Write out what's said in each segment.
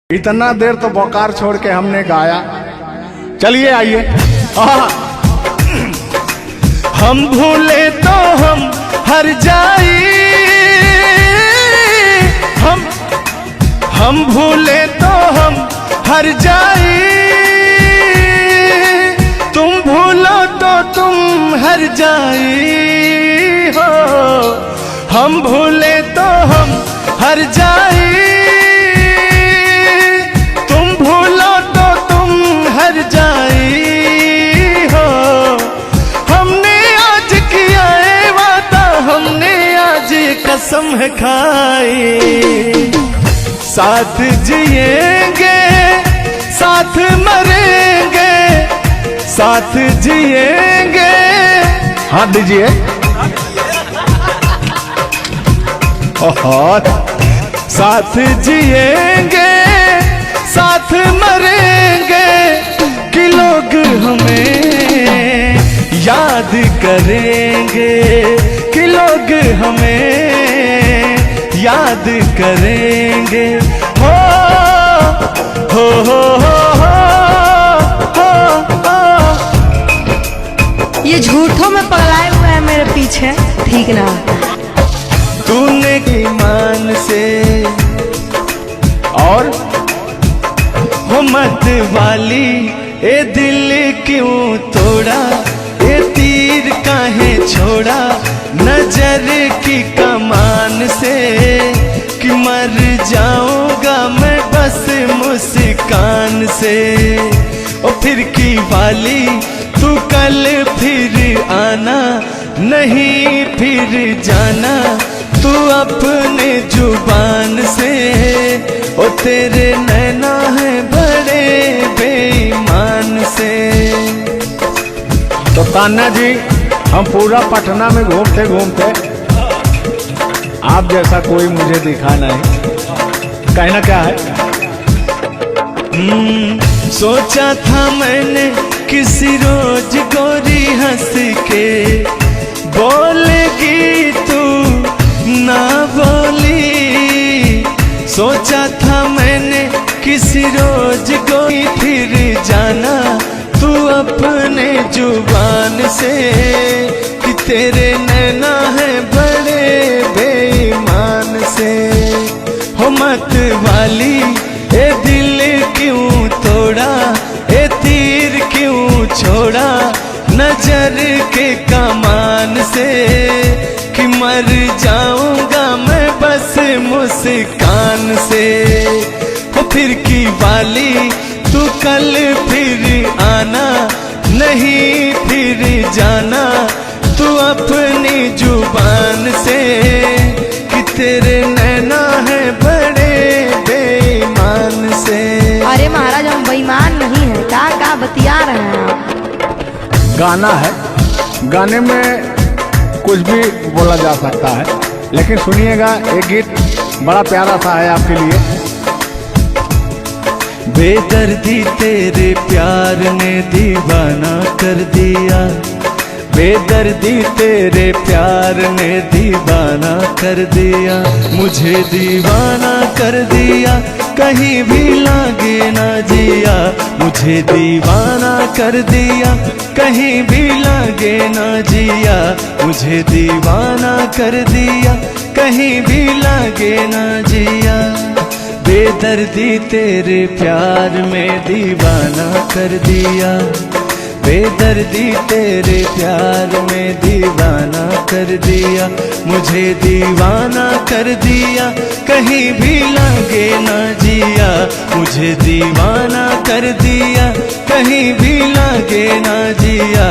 इतना देर तो बोकार छोड़ के हमने गाया। चलिए आइए। हम भूले तो हम हर जाई, हम भूले तो हम हर जाई, तुम भूलो तो तुम हर जाई हो। हम भूले तो हम हर जाई, तुम भूलो तो तुम हर जाई हो। हमने आज किया है वादा, हमने आज कसम है खाई, साथ जिएंगे साथ मरेंगे, साथ जिएंगे। हाथ दीजिए। साथ जिएंगे साथ मरेंगे, कि लोग हमें याद करेंगे, कि लोग हमें याद करेंगे। हो हो हो हो हो हो। ये झूठों में पगलाए हुए हैं मेरे पीछे, ठीक ना। तूने ईमान से और हो मत वाली, ए दिल क्यों तोड़ा, ए तीर काहे छोड़ा, नजर की कमान से, कि मर जाऊंगा मैं बस मुस्कान से। ओ फिर की वाली तू कल फिर आना, नहीं फिर जाना तू अपने जुबान से। ओ तेरे नैना है बड़े बेईमान से। तो तान्या जी, हम पूरा पटना में घूमते घूमते आप जैसा कोई मुझे दिखा नहीं। कहना क्या है? सोचा था मैंने किसी रोज गोरी हंस के बोलेगी तू ना बोली। सोचा था मैंने किसी रोज कोई फिर जाना तू अपने जुबान से, कि तेरे नैना है बड़े बेईमान से। हो मत वाली, ए दिल क्यों तोड़ा, ए तीर क्यों छोड़ा, नजर के कमान से, कि मर जाऊंगा मैं बस मुस्कान से। हो फिर की वाली तू कल फिर आना, नहीं फिर जाना तू अपनी जुबान से, कि तेरे नैना है बड़े बेईमान से। अरे महाराज, हम बेईमान नहीं है, का बतिया रहे हैं आप। गाना है, गाने में कुछ भी बोला जा सकता है, लेकिन सुनिएगा, एक गीत बड़ा प्यारा सा है आपके लिए। बेदर्दी तेरे प्यार ने दीवाना कर दिया, बेदर्दी तेरे प्यार ने दीवाना कर दिया, मुझे दीवाना कर दिया, कहीं भी लागे ना जिया, मुझे दीवाना कर दिया, कहीं भी लागे ना जिया, मुझे दीवाना कर दिया, कहीं भी लागे ना जिया। बेदर्दी तेरे प्यार में दीवाना कर दिया, बेदर्दी तेरे प्यार में दीवाना कर दिया, मुझे दीवाना कर दिया, कहीं भी लागे ना जिया, मुझे दीवाना कर दिया, कहीं भी लागे ना जिया।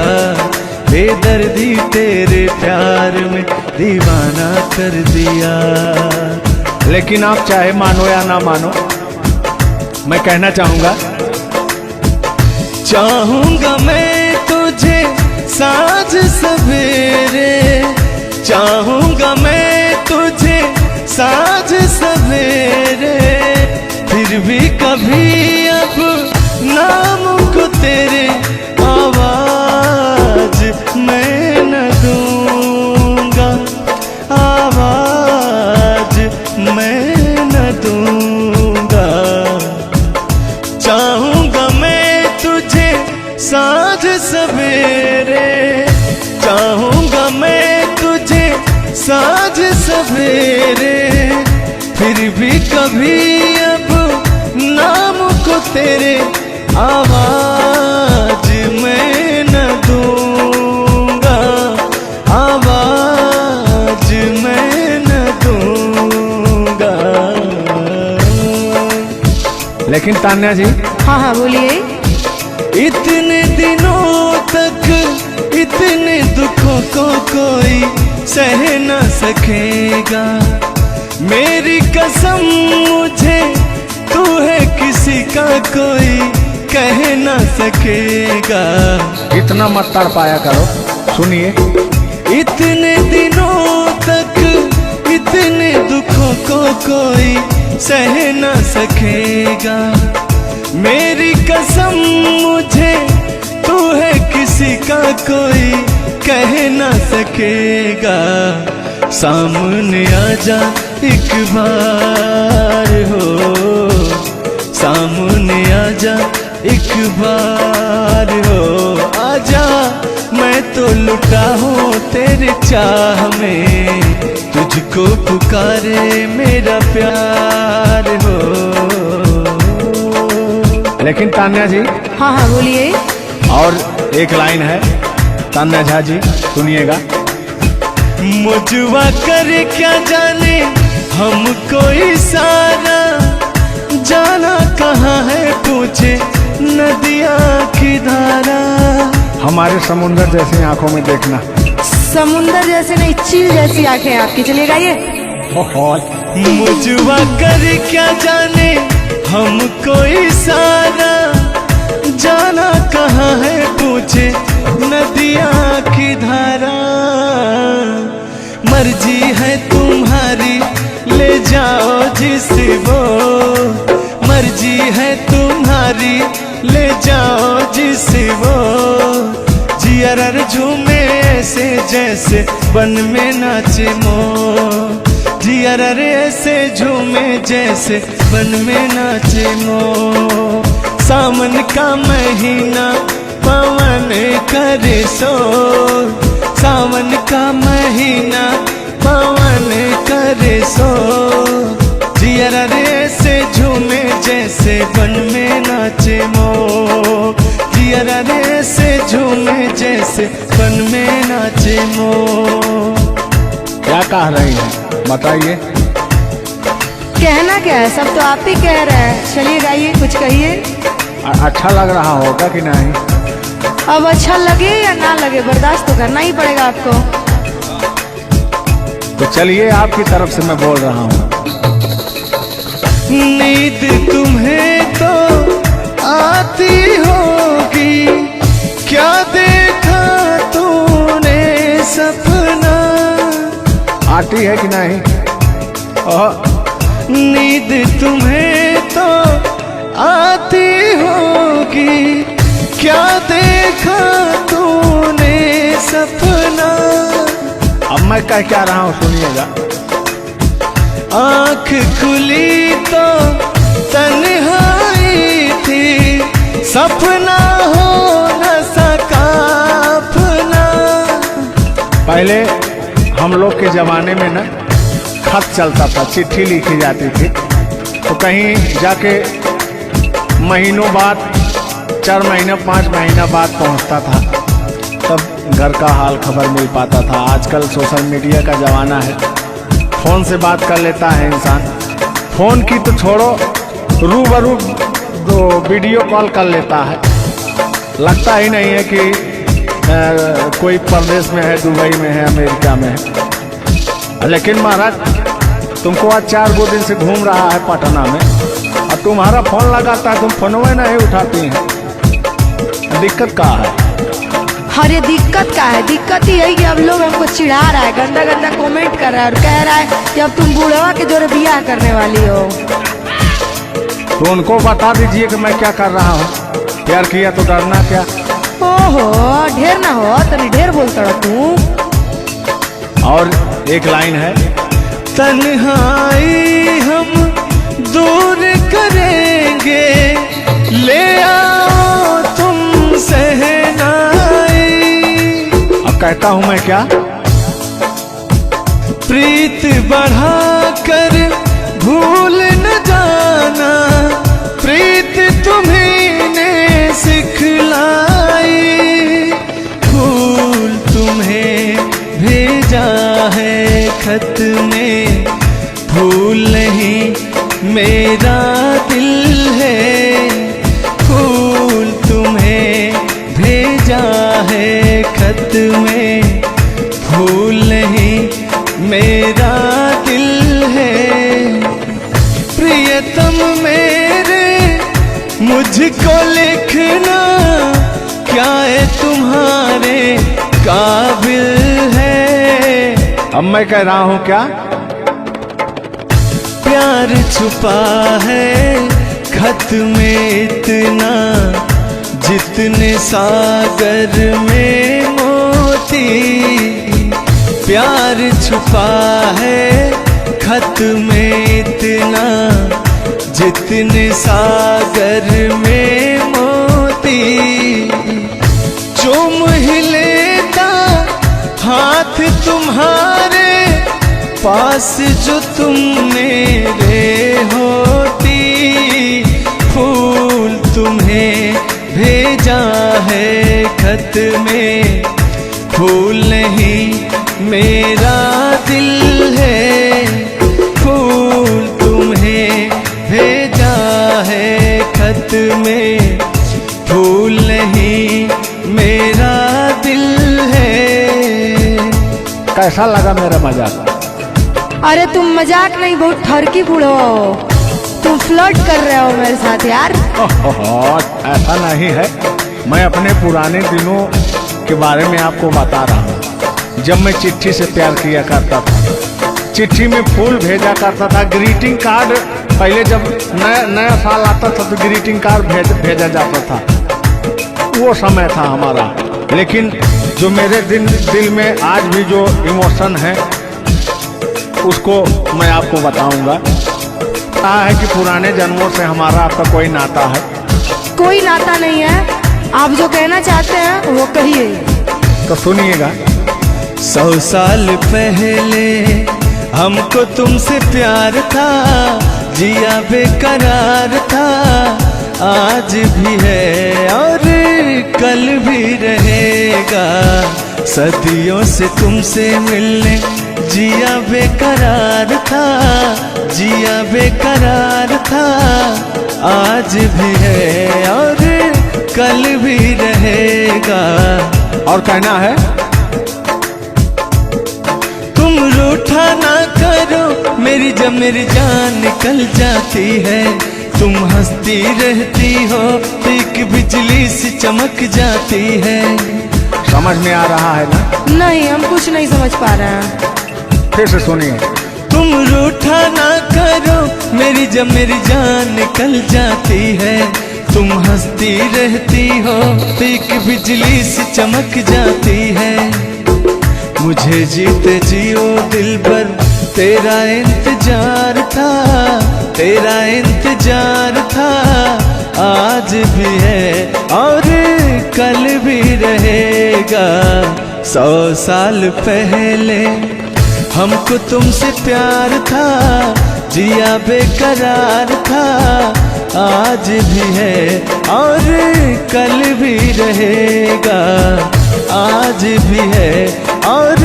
बेदर्दी तेरे प्यार में दीवाना कर दिया। लेकिन आप चाहे मानो या ना मानो, मैं कहना चाहूंगा, चाहूंगा मैं तुझे साँझ सवेरे, चाहूंगा मैं तुझे साँझ सवेरे, फिर भी कभी अब नाम को तेरे आवाज मैं न दूंगा, आवाज मैं न दूंगा। साँझ सवेरे, चाहूंगा मैं तुझे साँझ सवेरे, फिर भी कभी अब नाम को तेरे आवाज मैं न दूंगा, आवाज मैं न दूंगा। लेकिन तान्या जी, हाँ हाँ बोलिए। इतने दिनों तक इतने दुखों को कोई सह न सकेगा, मेरी कसम मुझे तू है किसी का कोई कह न सकेगा। इतना मत तड़पाया करो, सुनिए। इतने दिनों तक इतने दुखों को कोई सह न सकेगा, मेरी कसम मुझे तू है किसी का कोई कह न सकेगा। सामने आजा एक बार हो, सामने आजा एक बार हो, आजा मैं तो लुटा हूँ तेरे चाह में, तुझको पुकारे मेरा प्यार हो। लेकिन तान्या जी, हाँ हाँ बोलिए। और एक लाइन है, तान्या झा जी सुनिएगा। मुझवा करे क्या जाने हमको इशारा, जाना कहाँ है पूछे नदिया की धारा। हमारे समुंदर जैसी आंखों में देखना। समुंदर जैसे नहीं, चील जैसी आंखें आपकी। चलिएगा ये। मुझवा करे क्या जाने हमको इशारा, जाना कहाँ है पूछे नदिया की धारा। मर्जी है तुम्हारी ले जाओ जिसे वो, मर्जी है तुम्हारी ले जाओ जिसे वो, जियर झूमे ऐसे जैसे बन में नाचे मो, जियर ऐसे झूमे जैसे बन में नाचे मो। सावन का महीना पवन करे शोर, सावन का महीना पवन करे शोर, जियर ऐसे झूमे जैसे बन में नाचे मो, जियर ऐसे झूमे जैसे बन में नाचे मो। क्या कह रही हैं बताइए। कहना क्या है, सब तो आप ही कह रहे हैं। चलिए गाइए, कुछ कहिए। अच्छा लग रहा होगा कि नहीं? अब अच्छा लगे या ना लगे, बर्दाश्त तो करना ही पड़ेगा आपको। तो चलिए, आपकी तरफ से मैं बोल रहा हूँ। नींद तुम्हें तो आती होगी, क्या देखा तूने सपना। आती है कि नहीं? नींद तुम्हें तो आती होगी, क्या देखा तूने सपना। अब मैं कह क्या रहा हूँ सुनिएगा। आँख खुली तो तन्हाई थी, सपना हो न सका अपना। पहले हम लोग के जमाने में ना खत चलता था, चिट्ठी लिखी जाती थी, तो कहीं जाके महीनों बाद, 4 महीना 5 महीना बाद पहुंचता था, तब घर का हाल खबर मिल पाता था। आजकल सोशल मीडिया का ज़माना है, फ़ोन से बात कर लेता है इंसान। फ़ोन की तो छोड़ो, रूबरू दो वीडियो कॉल कर लेता है। लगता ही नहीं है कि कोई परदेश में है, दुबई में है, अमेरिका में है। लेकिन महाराज, तुमको आज 4 दिन से घूम रहा है पटना में, और तुम्हारा फोन लगाता है, तुम फोनवे नहीं उठाती हैं। दिक्कत कहाँ है? अरे दिक्कत क्या है, दिक्कत ही यही कि अब लोग हमको चिढ़ा रहा है, गंदा गंदा कमेंट कर रहा है और कह रहा है कि अब तुम बूढ़वा के जोरे बियाह करने वाली हो। तो उनको बता दीजिए कि मैं क्या कर रहा हूँ। प्यार किया तो डरना क्या। ओहो, ढेर ना हो, तनी ढेर बोलता रहा तू। और एक लाइन है, तन्हाई हम दूर करेंगे, ले आओ तुम शहर कहता हूं मैं क्या? प्रीत बढ़ाकर भूल न जाना, प्रीत तुम्हीं ने सिखलाई। फूल तुम्हें भेजा है खत में, फूल नहीं मेरा दिल है। फूल तुम्हें भेजा है खत में, फूल नहीं मेरा दिल है। प्रियतम मेरे मुझको लिखना, क्या है तुम्हारे काबिल है। अब मैं कह रहा हूं क्या? प्यार छुपा है खत में इतना, जितने सागर में मोती। प्यार छुपा है खत में इतना, जितने सागर में मोती। चूम ही लेता हाथ तुम्हारे, पास जो तुम मेरे होती। फूल तुम्हें भेजा है खत में, फूल नहीं मेरा दिल है। फूल तुम्हें भेजा है खत में, फूल नहीं मेरा दिल है। कैसा लगा मेरा मजाक? अरे तुम मजाक नहीं, बहुत ठरकी बूढ़ो हो। तुम फ्लर्ट कर रहे हो मेरे साथ यार। ऐसा नहीं है, मैं अपने पुराने दिनों के बारे में आपको बता रहा हूँ। जब मैं चिट्ठी से प्यार किया करता था, चिट्ठी में फूल भेजा करता था, ग्रीटिंग कार्ड। पहले जब नया साल आता था तो ग्रीटिंग कार्ड भेजा जाता था, वो समय था हमारा। लेकिन जो मेरे दिल में आज भी जो इमोशन है, उसको मैं आपको बताऊंगा। कहा है कि पुराने जन्मों से हमारा आपका कोई नाता है। कोई नाता नहीं है, आप जो कहना चाहते हैं वो कहिए। तो सुनिएगा। 100 साल पहले हमको तुमसे प्यार था, जिया बेकरार था। आज भी है और कल भी रहेगा, सदियों से तुमसे मिलने जिया बेकरार था, जिया बेकरार था। आज भी है और कल भी रहेगा। और कहना है, तुम रूठा ना करो मेरी, जब मेरी जान निकल जाती है। तुम हंसती रहती हो, एक बिजली सी चमक जाती है। समझ में आ रहा है ना? नहीं, हम कुछ नहीं समझ पा रहे हैं। फिर से सुनिए। तुम रूठा ना करो मेरी, जब मेरी जान निकल जाती है। तुम हंसती रहती हो, एक बिजली सी चमक जाती है। मुझे जीते जियो दिल पर तेरा इंतजार था, तेरा इंतजार था। आज भी है और कल भी रहेगा। 100 साल पहले हमको तुमसे प्यार था, जिया बेकरार था। आज भी है और कल भी रहेगा। आज भी है और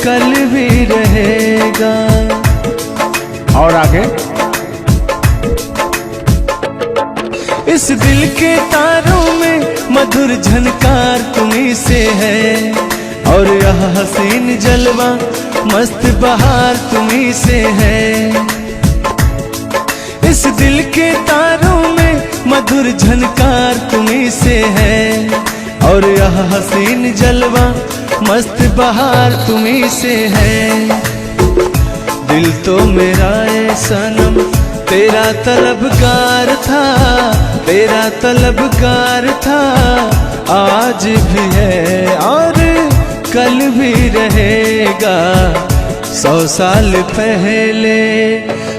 कल भी रहेगा। और आगे, इस दिल के तारों में मधुर झनकार तुम्हीं से है, और यह हसीन जलवा मस्त बहार तुम्हीं से है। इस दिल के तारों में मधुर झनकार तुम्हीं से है, और यह हसीन जलवा मस्त बहार तुम्हीं से है। दिल तो मेरा ए सनम तेरा तलबगार था, तेरा तलबगार था। आज भी है और कल भी रहेगा। 100 साल पहले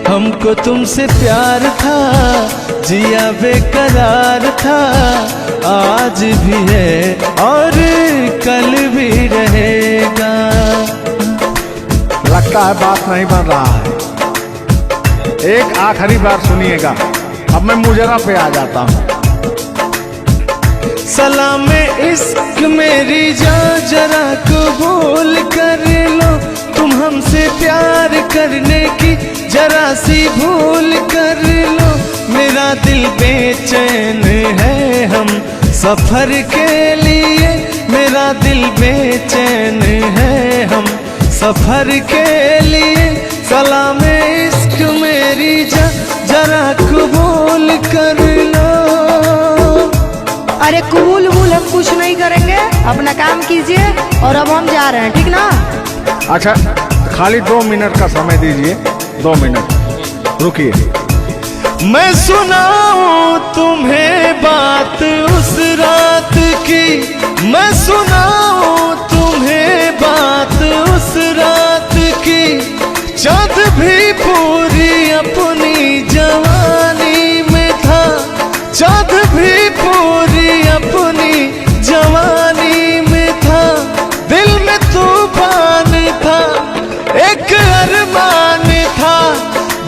हमको तुमसे प्यार था, जिया बेकरार था। आज भी है और कल भी रहेगा। लगता है बात नहीं बन रहा है। एक आखिरी बार सुनिएगा, अब मैं मुजरा पे आ जाता हूँ। सलाम इश्क मेरी जान जरा कबूल कर लो, तुम हमसे प्यार करने की जरा सी भूल कर लो। मेरा दिल बेचैन है हम सफर के लिए, मेरा दिल बेचैन है हम सफर के लिए। सलाम इश्क मेरी जरा कबूल कर लो। अरे कबूल वबूल हम कुछ नहीं करेंगे, अपना काम कीजिए और अब हम जा रहे हैं, ठीक ना? अच्छा, खाली 2 मिनट का समय दीजिए, 2 मिनट रुकिए। मैं सुनाऊं तुम्हें बात उस रात की, मैं सुनाऊं तुम्हें बात उस रात की। चाँद भी पूरी अपनी जवानी में था, चाँद भी पूरी अपनी जवानी में था। दिल में तूफान था, एक अरमान था,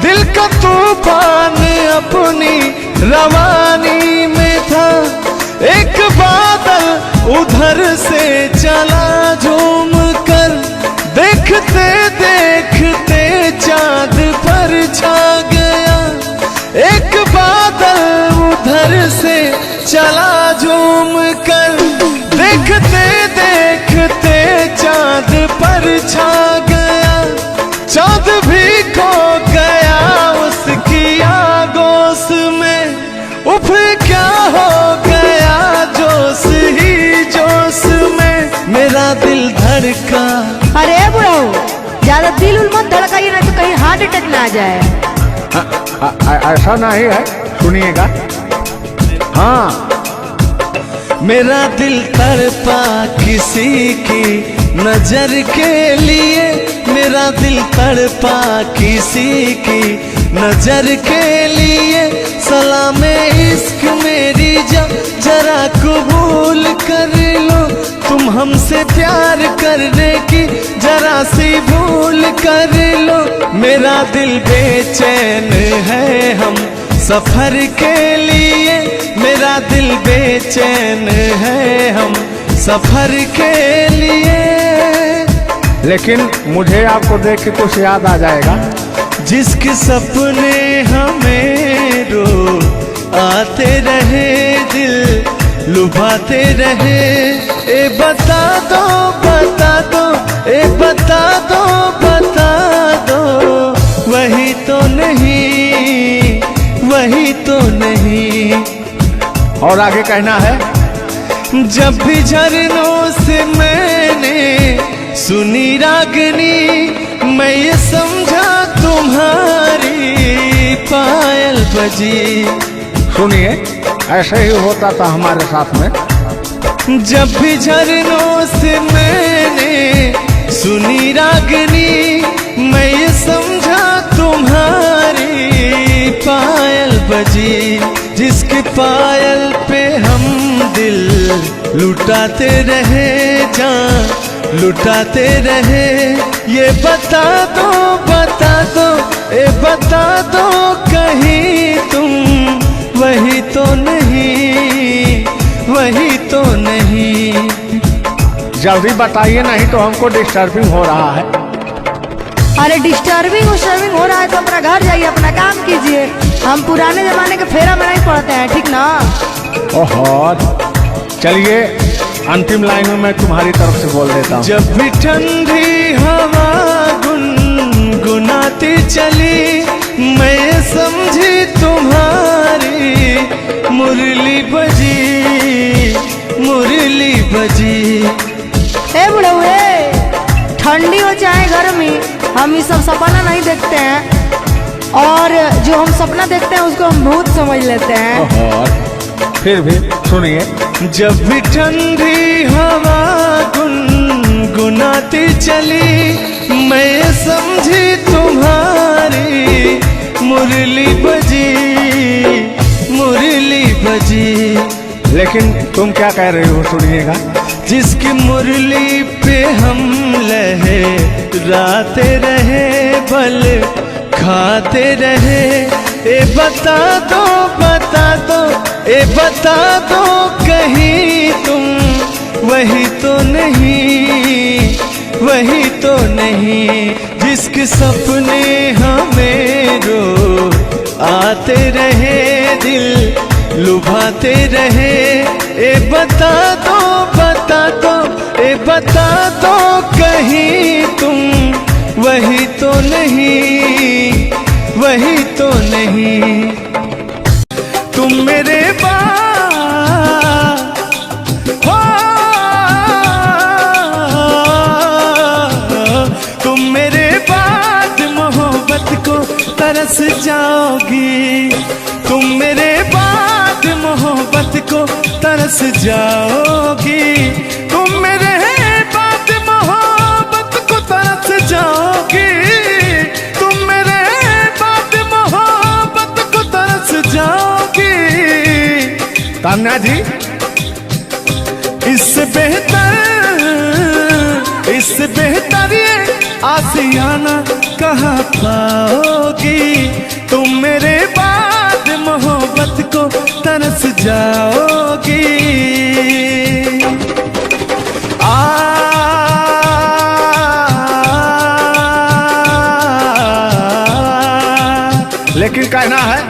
दिल का तूफान अपनी रवानी में था। एक बादल उधर से चला झूम कर, देखते देखते चाँद पर छा गया। एक बादल उधर से चला झूम कर, देखते देखते चाँद पर छा गया। चाँद भी खो गया उसकी आगोश में, उफ क्या हो गया जोश ही जोश में। मेरा दिल धड़का। अरे बुढ़ाऊ, ज्यादा दिल उल मत धड़काइए ना तो कहीं हार्ट अटैक ना आ जाए। ऐसा नहीं है, सुनिएगा। हाँ, मेरा दिल तड़पा किसी की नजर के लिए, मेरा दिल तड़पा किसी की नजर के लिए। सलाम इश्क मेरी जरा कबूल कर लो, तुम हमसे प्यार करने की जरा सी भूल कर लो। मेरा दिल बेचैन है हम सफर के लिए, मेरा दिल बेचैन है हम सफर के लिए। लेकिन मुझे आपको देख के कुछ याद आ जाएगा। जिसके सपने हमें रो आते रहे, दिल लुभाते रहे। ए बता दो बता दो, ए बता दो बता दो, वही तो नहीं, वही तो नहीं। और आगे कहना है। जब भी झरनों से मैंने सुनी रागनी, मैं ये समझा तुम्हारी पायल बजी। सुनिए, ऐसे ही होता था हमारे साथ में। जब भी झरनों से मैंने सुनी रागनी, मैं ये समझा तुम्हारी पायल बजी। जिसके पायल पे हम दिल लुटाते रहे, जान लुटाते रहे। ये बता दो बता दो, ए बता दो कहीं तुम वही तो नहीं, वही तो नहीं। जल्दी बताइए, नहीं तो हमको डिस्टर्बिंग हो रहा है। अरे डिस्टर्बिंग हो रहा है तो अपना घर जाइए, अपना काम कीजिए। हम पुराने जमाने के फेरा में नहीं पड़ते हैं, ठीक ना? ओहो, चलिए अंतिम लाइन में मैं तुम्हारी तरफ से बोल देता हूँ। जब भी ठंडी हवा गुनगुनाती चली, मैं समझी तुम्हारी मुरली बजी, मुरली बजी। ए बुढ़ऊ, ठंडी हो चाहे गर्मी, हम ये सब सपना नहीं देखते हैं, और जो हम सपना देखते हैं उसको हम भूत समझ लेते हैं। ओहो, फिर भी सुनिए। जब भी ठंडी हवा गुनगुनाती चली, मैं समझी तुम्हारी मुरली बजी, मुरली बजी। लेकिन तुम क्या कह रहे हो सुनिएगा। जिसकी मुरली पे हम लहराते रहे, बल खाते रहे, ए बता दो बता दो, ए बता दो कहीं तुम वही तो नहीं, वही तो नहीं। जिसके सपने हमें रो आते रहे, दिल लुभाते रहे, ए बता दो बता दो, ए बता दो कहीं तुम वही तो नहीं, वही तो नहीं। तुम मेरे बाद हो, तुम मेरे बाद मोहब्बत को तरस जाओगी, तुम मेरे बाद मोहब्बत को तरस जाओगी, तुम मेरे बाद मोहब्बत को तरस जाओगी, तुम मेरे बाद मोहब्बत को तरस जाओगी। तान्या जी, इससे बेहतर ये आसियाना कहाँ पाओगी, तुम मेरे बाद मोहब्बत को तरस जाओगी। लेकिन कहना है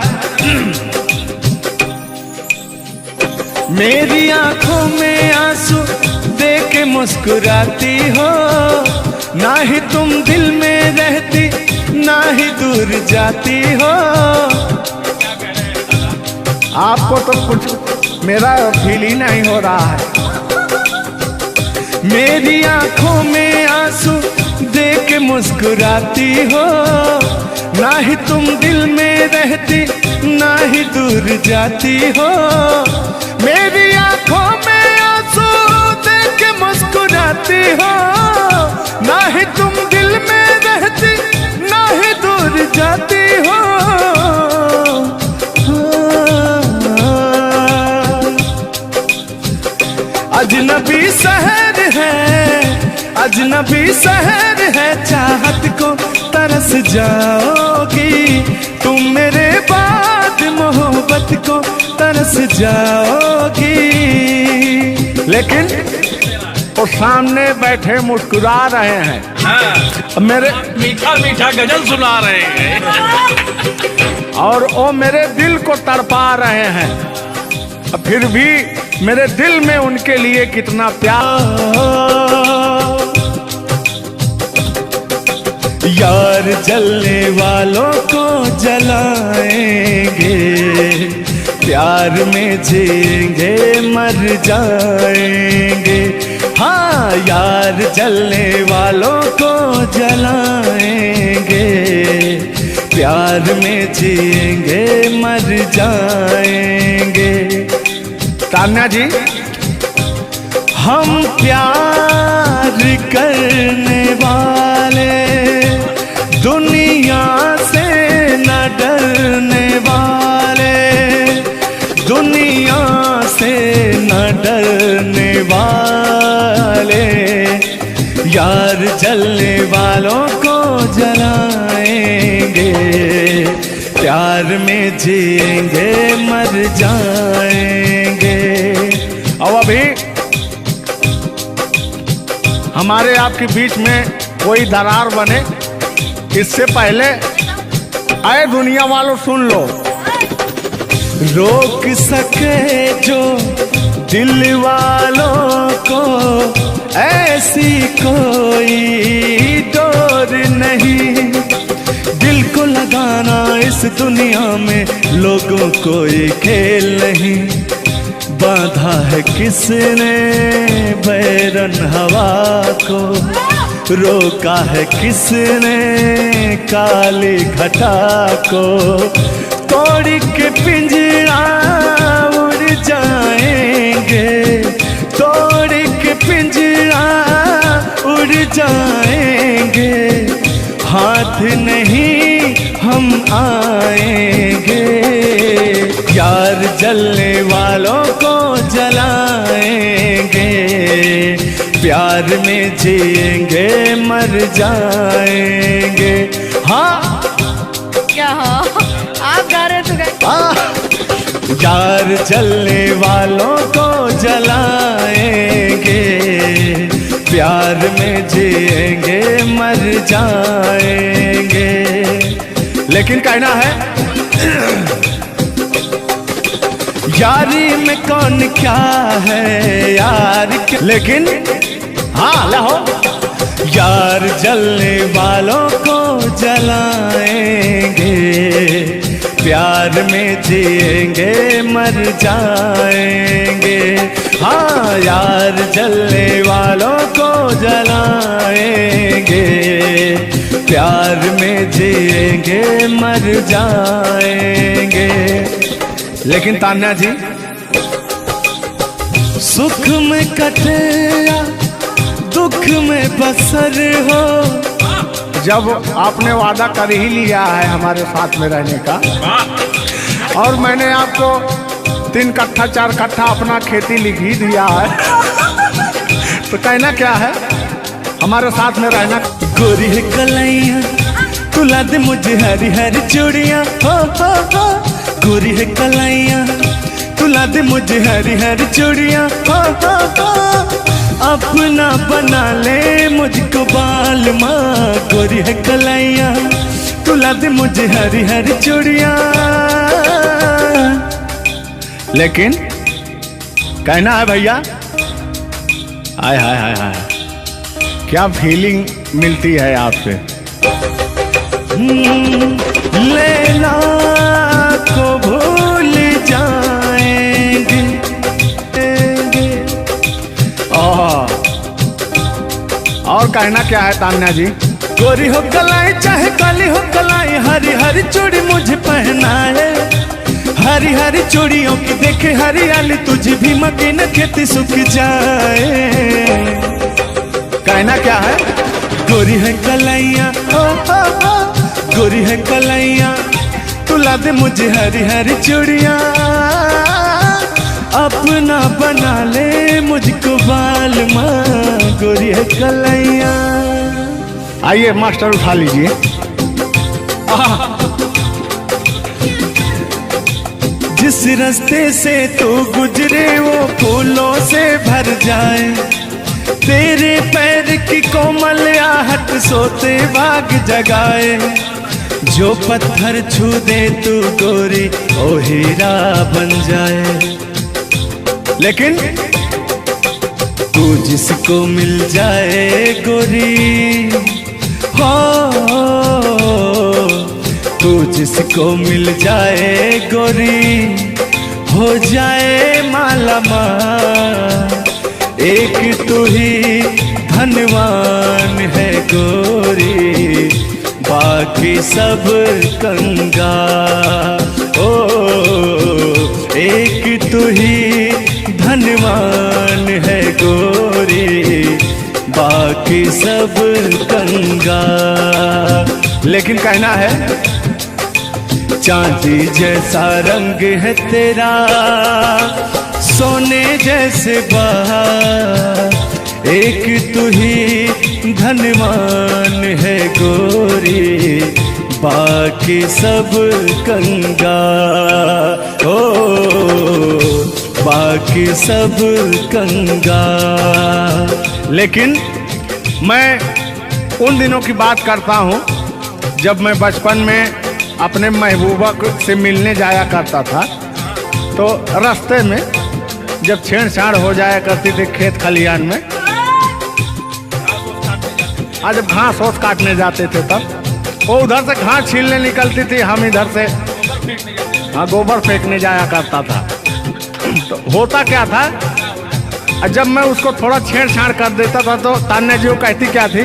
मेरी आंखों में आंसू देख के मुस्कुराती हो, ना ही तुम दिल में रहती, ना ही दूर जाती हो। आपको तो कुछ मेरा फील ही नहीं हो रहा है। मेरी आंखों में आंसू देख के मुस्कुराती हो, ना ही तुम दिल में रहती, ना ही दूर जाती हो। मेरी आंखों में आंसू देख के मुस्कुराती हो, ना ही तुम दिल में रहती, ना ही दूर जाती हो। अजनबी शहर है, अजनबी शहर है, चाहत को तरस जाओगी, तुम मेरे बाद मोहब्बत को तरस जाओगी। लेकिन वो सामने बैठे मुस्कुरा रहे हैं। हाँ, मेरे मीठा मीठा गजल सुना रहे हैं और वो मेरे दिल को तड़पा रहे हैं, फिर भी मेरे दिल में उनके लिए कितना प्यार। यार जलने वालों को जलाएंगे, प्यार में जिएंगे मर जाएंगे। हाँ, यार जलने वालों को जलाएंगे, प्यार में जिएंगे मर जाएंगे। तान्या जी, हम प्यार करने वाले दुनिया से न डरने वाले, दुनिया से न डरने वाले, यार जलने वालों को जलाएंगे, प्यार में जिएंगे मर जाएंगे। और अभी हमारे आपके बीच में कोई दरार बने, इससे पहले आए दुनिया वालों सुन लो। रोक सके जो दिल वालों को ऐसी कोई डोर नहीं, दिल को लगाना इस दुनिया में लोगों कोई खेल नहीं। बांधा है किसने बैरन हवा को, रोका है किसने काली घटा को, तोड़ के पिंजरा उड़ जाएंगे, तोड़ के पिंजरा उड़ जाएंगे, हाथ नहीं हम आएंगे। यार जलने वालों को जलाएंगे, प्यार में जिएंगे मर जाएंगे। हाँ क्या हाँ आप गा रहे तो यार जलने वालों को जलाएंगे, प्यार में जिएंगे मर जाएंगे। लेकिन कहना है यारी में कौन क्या है यार, लेकिन हाँ लहो यार जलने वालों को जलाएंगे, प्यार में जिएंगे मर जाएंगे। हाँ यार जलने वालों को जलाएंगे, प्यार में जिएंगे मर जाएंगे। लेकिन तान्या जी सुख में कटे या दुख में बसर हो, जब आपने वादा कर ही लिया है हमारे साथ में रहने का, और मैंने आपको 3 कट्ठा 4 कट्ठा अपना खेती लिख ही दिया है, तो कहना क्या है हमारे साथ में रहना। गोरी है कलाइया तुला दे मुझे हरी हरी चूड़ियाँ, हो गोरी है कलाइया तुला दे मुझे हरी हरी चूड़ियाँ, हो अपना बना ले मुझको बाल माँ। गोरी है कलाइया तुला दे मुझे हरी हरी चूड़ियाँ। लेकिन कहना है भैया, हाय हाय हाय हाय क्या फीलिंग मिलती है आपसे। लैला को भूल जाएंगे, और कहना क्या है तान्या जी। गोरी हो कलाई चाहे काली हो कलाई, हरी हरी चूड़ी मुझे पहनाए, हरी हरी चूड़ियों की देखे हरियाली, तुझे भी मके न खेती सूख जाए। कहना क्या है गोरी है कलाइया गोरी है कलाइया तुला दे मुझे हरी हरी चूड़ियाँ, अपना बना ले मुझको बाल माँ। गोरी है कलाइया। आइए मास्टर उठा लीजिए। जिस रास्ते से तू गुजरे वो फूलों से भर जाए, तेरे पैर की कोमल आहट सोते बाग जगाए। जो पत्थर छू दे तू गोरी ओ हीरा बन जाए। लेकिन तू जिसको मिल जाए गोरी, हो तू जिसको मिल जाए गोरी, हो जाए माला माल। एक तू ही धनवान है गोरी, बाकी सब कंगाल। ओ एक तू ही धनवान है गोरी, बाकी सब कंगाल। लेकिन कहना है चांदी जैसा रंग है तेरा, सोने जैसे बहार। एक तू ही धनवान है गोरी, बाकी सब कंगाल। ओ बाकी सब कंगाल। लेकिन मैं उन दिनों की बात करता हूँ जब मैं बचपन में अपने महबूबा से मिलने जाया करता था, तो रास्ते में जब छेड़छाड़ हो जाया करती थी खेत खलियान में, आज जब घास ओस काटने जाते थे तब वो उधर से घास छीलने निकलती थी, हम इधर से गोबर फेंकने जाया करता था। तो होता क्या था, जब मैं उसको थोड़ा छेड़छाड़ कर देता था तो तान्या जी वो कहती क्या थी,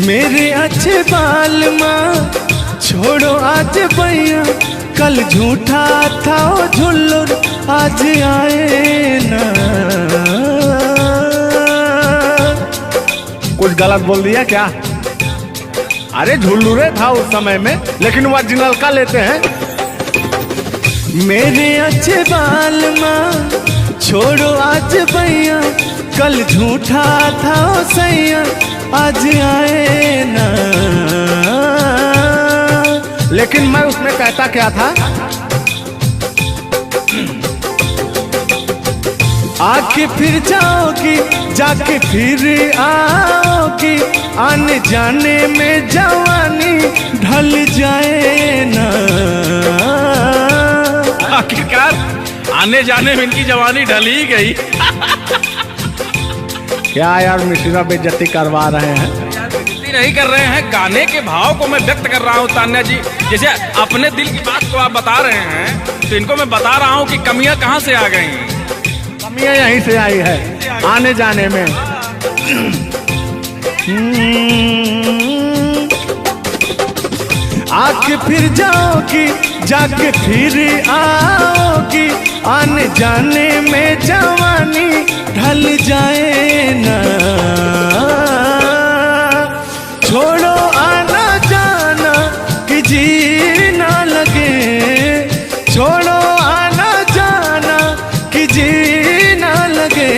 मेरे अच्छे बाल माँ छोड़ो आज भैया, कल झूठा था वो झुल्लुर आज आए ना। कुछ गलत बोल दिया क्या? अरे झुल्लुरे था उस समय में, लेकिन ओरिजिनल का लेते हैं। मेरे अच्छे बाल माँ छोड़ो आज भैया, कल झूठा था ओ सैया, आज आए ना। लेकिन मैं उसमें कहता क्या था, आके फिर जाओगी, जाके फिर आओगी, आने जाने में जवानी ढल जाए ना। आखिरकार आने जाने में इनकी जवानी ढल ही गई। क्या यार मिश्रा बेइज्जती करवा रहे हैं। बेइज्जती नहीं कर रहे हैं, गाने के भाव को मैं व्यक्त कर रहा हूँ तान्या जी। जैसे अपने दिल की बात तो आप बता रहे हैं, तो इनको मैं बता रहा हूँ कि कमियां कहाँ से आ गई। कमियां यहीं से आई है आने जाने में। आके फिर जाओगी, जाके फिर आओगी, आने जाने में जवानी ढल जाए ना। छोड़ो आना जाना कि जी ना लगे, छोड़ो आना जाना कि जी ना लगे,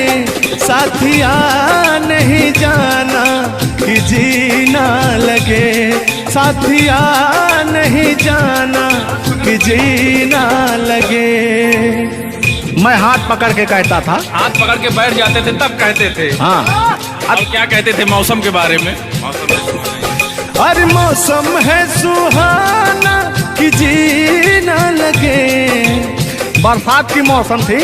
साथिया नहीं जाना कि जी ना लगे, साथिया नहीं जाना कि जी ना लगे। मैं हाथ पकड़ के कहता था, हाथ पकड़ के बैठ जाते थे तब कहते थे। हाँ अब क्या कहते थे मौसम के बारे में? अरे मौसम है सुहाना कि जी ना लगे। बरसात की मौसम थी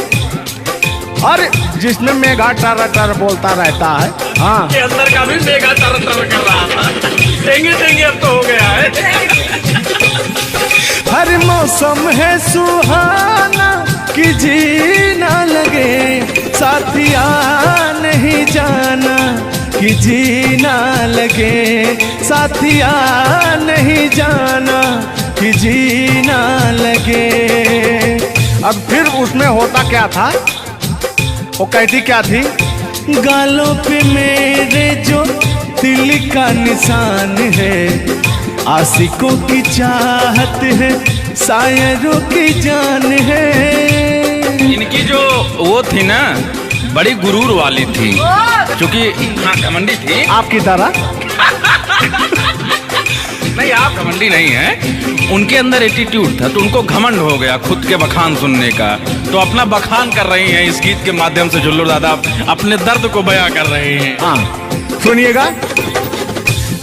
और जिसमें मेघा टर टर बोलता रहता है। हाँ के अंदर का भी मेघा तर तर कर रहा था। टेंगे टेंगे अब तो हो गया है। हर मौसम है सुहाना कि जी ना लगे, साथिया नहीं जाना कि जी ना लगे, साथिया नहीं जाना कि जी ना लगे। अब फिर उसमें होता क्या था, वो कहती क्या थी, गालों पे मेरे जो दिल का निशान है, आशिकों की चाहत है, शायरों की जान है। इनकी जो वो थी ना, बड़ी गुरूर वाली थी, क्योंकि हाँ घमंडी थी। आपकी तरह नहीं, आप घमंडी नहीं है, उनके अंदर एटीट्यूड था, तो उनको घमंड हो गया खुद के बखान सुनने का। तो अपना बखान कर रही हैं इस गीत के माध्यम से। जुल्लू दादा अपने दर्द को बयां कर रहे हैं। हाँ सुनिएगा।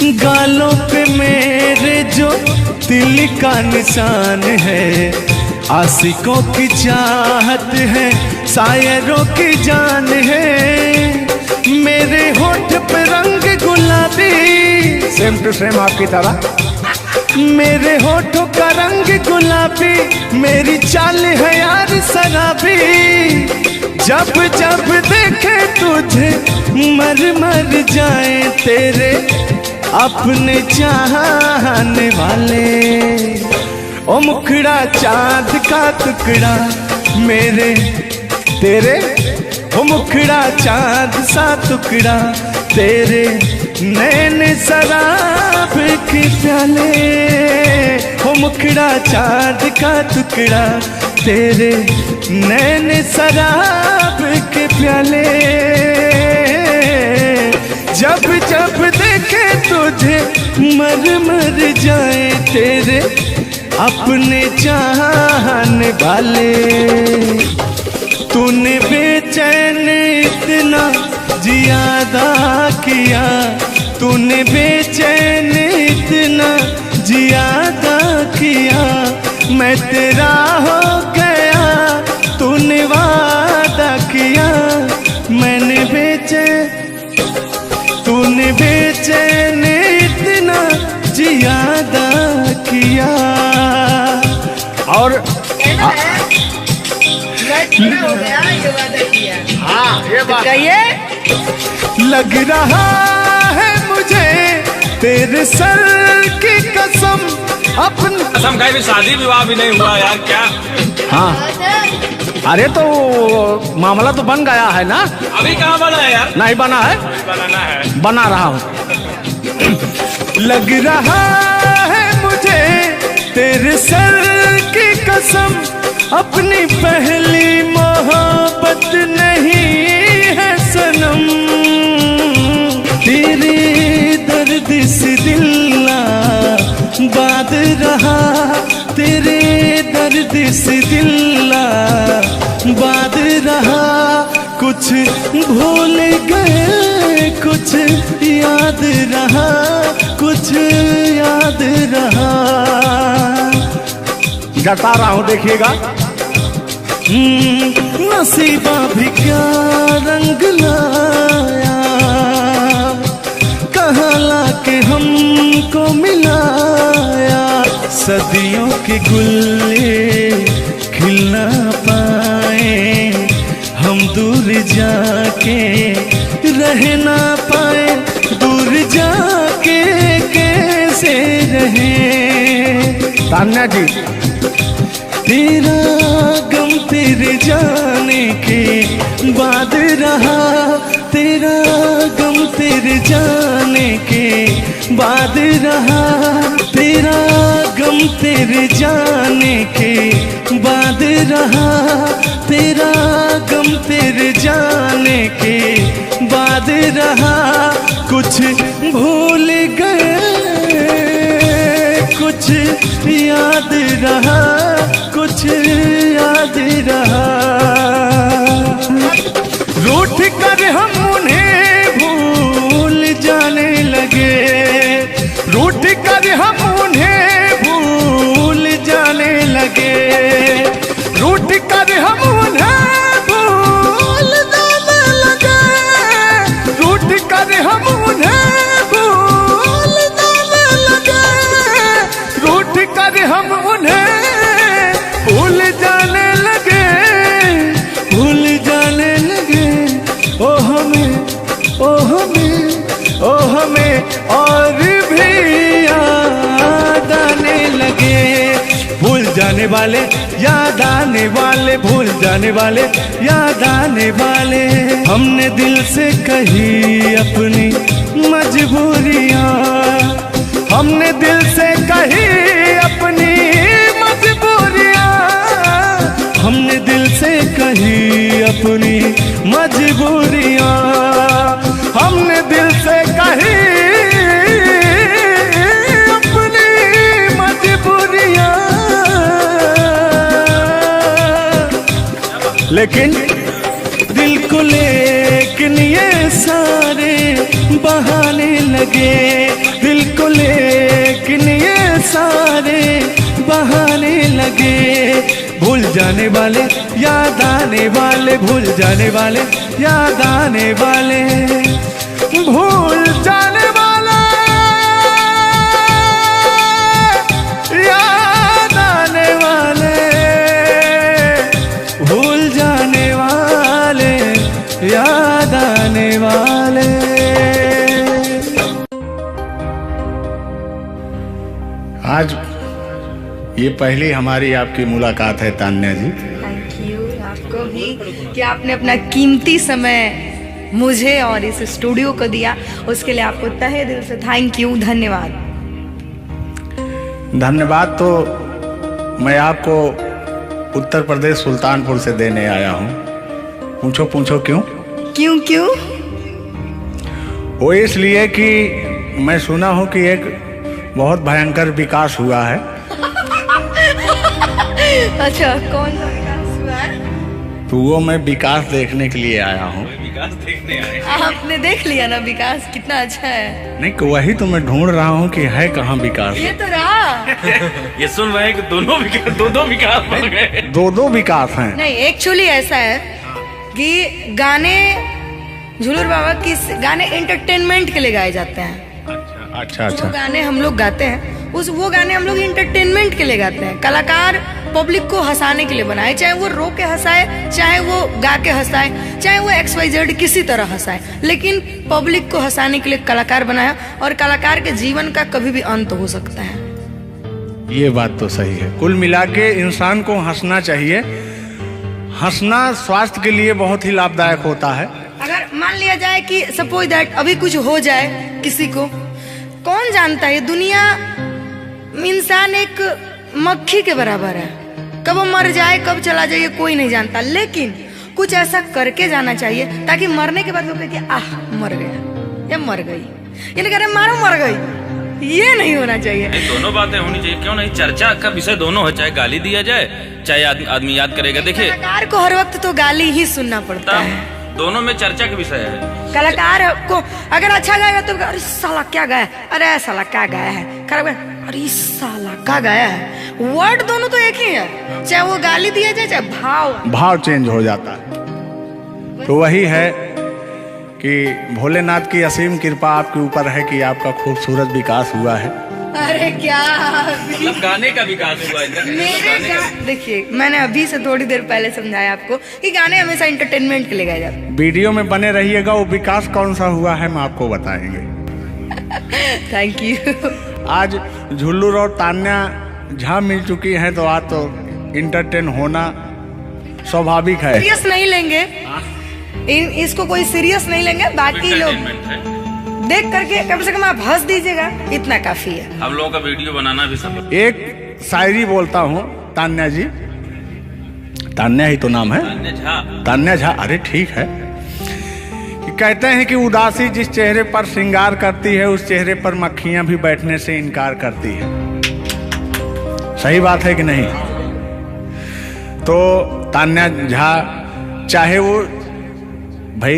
गालों पे मेरे जो दिल का निशान है, आशिकों की चाहत है, शायरों की जान है। मेरे होठ पे रंग गुलाबी, सेम टू सेम आपकी तरह। मेरे होठों का रंग गुलाबी, मेरी चाल है यार शराबी। जब जब देखे तुझे मर मर जाए तेरे अपने चाहने वाले। ओ मुखड़ा चांद का टुकड़ा मेरे तेरे, ओ मुखड़ा चांद सा टुकड़ा तेरे, नैन शराब के प्याले। ओ मुखड़ा चांद का टुकड़ा तेरे, नैन शराब के प्याले। जब जब देखे तुझे मर मर जाए तेरे अपने चाहने वाले। तूने बेचैन इतना जियादा किया, तूने बेचैन इतना जियादा किया, मैं तेरा हो गया तूने वादा किया। मैंने तूने बेचैन इतना जियादा किया। और हो गया ये वादा किया। हाँ ये बात कहिए। लग रहा है मुझे तेरे सर की कसम, अपन कसम खाई भी शादी विवाह भी नहीं हुआ यार क्या? हाँ अरे तो मामला तो बन गया है ना। अभी कहाँ बना है यार? नहीं बना है, अभी बनाना है। बना रहा हूँ। लग रहा है मुझे तेरे सर की कसम, अपनी पहली मोहब्बत नहीं है सनम, तेरे दर्द से दिल बाद रहा, तेरे दर्द से दिल बाद रहा। कुछ भूल गए कुछ याद रहा, कुछ याद रहा। जता रहा हूं देखिएगा। नसीबा भी क्या रंग लाया, कहाँ लाके हमको मिलाया। सदियों के गुल्ले खिल ना पाए, हम दूर जाके रह ना पाए, दूर जाके कैसे रहे। तान्या जी, तेरा गम तेरे जाने के बाद रहा, तेरा गम तेरे जाने के बाद रहा, तेरा गम तेरे जाने के बाद रहा, तेरा गम तेरे जाने के बाद रहा। कुछ भूल गए कुछ याद रहा, कुछ याद रहा। रूठ कर हम उन्हें भूल जाने लगे, रूठ कर हम उन्हें भूल जाने लगे, रूठ कर हम उन्हें भूल जाने लगे, रूठ कर हम उन्हें भूल जाने लगे, रूठ कर हम उन्हें भूल जाने लगे, भूल जाने लगे। ओ हमें, ओ हमें, ओ हमें और भी याद आने लगे। भूल जाने वाले याद आने वाले, भूल जाने वाले याद आने वाले। हमने दिल से कही अपनी मजबूरियाँ, हमने दिल से कही अपनी मजबूरियाँ, हमने दिल से कही अपनी मजबूरियाँ, हमने दिल से कही अपनी मजबूरियाँ। लेकिन दिल को लेकिन ये सारे बहाने लगे, दिल को लेकिन ये सारे बहाने लगे। भूल जाने वाले याद आने वाले, भूल जाने वाले याद आने वाले, भूल जाने वाले याद आने वाले, भूल जाने वाले याद आने वाले। आज ये पहली हमारी आपकी मुलाकात है तान्या जी। थैंक यू आपको भी कि आपने अपना कीमती समय मुझे और इस स्टूडियो को दिया, उसके लिए आपको तहे दिल से थैंक यू, धन्यवाद। धन्यवाद तो मैं आपको उत्तर प्रदेश सुल्तानपुर से देने आया हूँ। पूछो पूछो क्यों? क्यों क्यों? वो इसलिए कि मैं सुना हूँ कि एक बहुत भयंकर विकास हुआ है। अच्छा, कौन सा विकास हुआ है? तो वो मैं विकास देखने के लिए आया हूँ। विकास देखने आए। आपने देख लिया ना विकास कितना अच्छा है? नहीं, वही तो मैं ढूंढ रहा हूँ कि है कहाँ विकास। ये तो रहा। ये सुन रहे हैं कि दोनों विकास, दो विकास बन गए। दो विकास हैं। नहीं, एक्चुअली ऐसा है कि गाने झूलूर बाबा की गाने एंटरटेनमेंट के लिए गाए जाते हैं। अच्छा अच्छा। जो गाने हम लोग गाते हैं वो गाने हम लोग इंटरटेनमेंट के लिए गाते हैं। कलाकार पब्लिक को हंसाने के लिए बनाए, चाहे वो रो के हंसाए, चाहे वो गा के हंसाए, चाहे वो XYZ किसी तरह हंसाए, लेकिन पब्लिक को हंसाने के लिए कलाकार बनाया। और कलाकार के जीवन का कभी भी अंत हो सकता है। ये बात तो सही है। कुल मिला के इंसान को हंसना चाहिए। हंसना स्वास्थ्य के लिए बहुत ही लाभदायक होता है। अगर मान लिया जाए कि सपोज दैट अभी कुछ हो जाए किसी को, कौन जानता है दुनिया, इंसान एक मक्खी के बराबर है, कब वो मर जाए कब चला जाए ये कोई नहीं जानता, लेकिन कुछ ऐसा करके जाना चाहिए ताकि मरने के बाद लोग कहे कि आह मर गया या मर गई, ये नहीं कह रहे मारो मर गई, ये नहीं होना चाहिए। दोनों बातें होनी चाहिए, क्यों नहीं? चर्चा का विषय दोनों है, चाहे गाली दिया जाए चाहे आदमी याद करेगा। देखिए कलाकार को हर वक्त तो गाली ही सुनना पड़ता है, दोनों में चर्चा का विषय है। कलाकार को अगर अच्छा गाएगा तो अरे साला क्या गाया, अरे साला क्या गाया है, खराब गाया, अरे साला क्या गाया है। वर्ड दोनों तो एक ही है, चाहे वो गाली दिया जाए चाहे भाव चेंज हो जाता है। तो वही है कि भोलेनाथ की असीम कृपा आपके ऊपर है कि आपका खूबसूरत विकास हुआ है। अरे क्या मतलब गाने का विकास हुआ है। देखिए मैंने अभी से थोड़ी देर पहले समझाया आपको कि गाने हमेशा एंटरटेनमेंट के लिए गाए जाते हैं। वीडियो में बने रहिएगा, वो विकास कौन सा हुआ है हम आपको बताएंगे। Thank you. आज झुल्लू और तान्या झा मिल चुकी हैं तो आज तो इंटरटेन होना स्वाभाविक है। सीरियस नहीं लेंगे, इसको कोई सीरियस नहीं लेंगे, बाकी लोग देख करके कम से कम आप हंस दीजिएगा, इतना काफी है। हम लोगों का वीडियो बनाना भी सब। एक शायरी बोलता हूँ तान्या जी, तान्या ही तो नाम है, तान्या झा। अरे ठीक है। कि कहते हैं कि उदासी जिस चेहरे पर श्रृंगार करती है उस चेहरे पर मक्खियां भी बैठने से इनकार करती है। सही बात है कि नहीं? तो तान्या झा चाहे वो भाई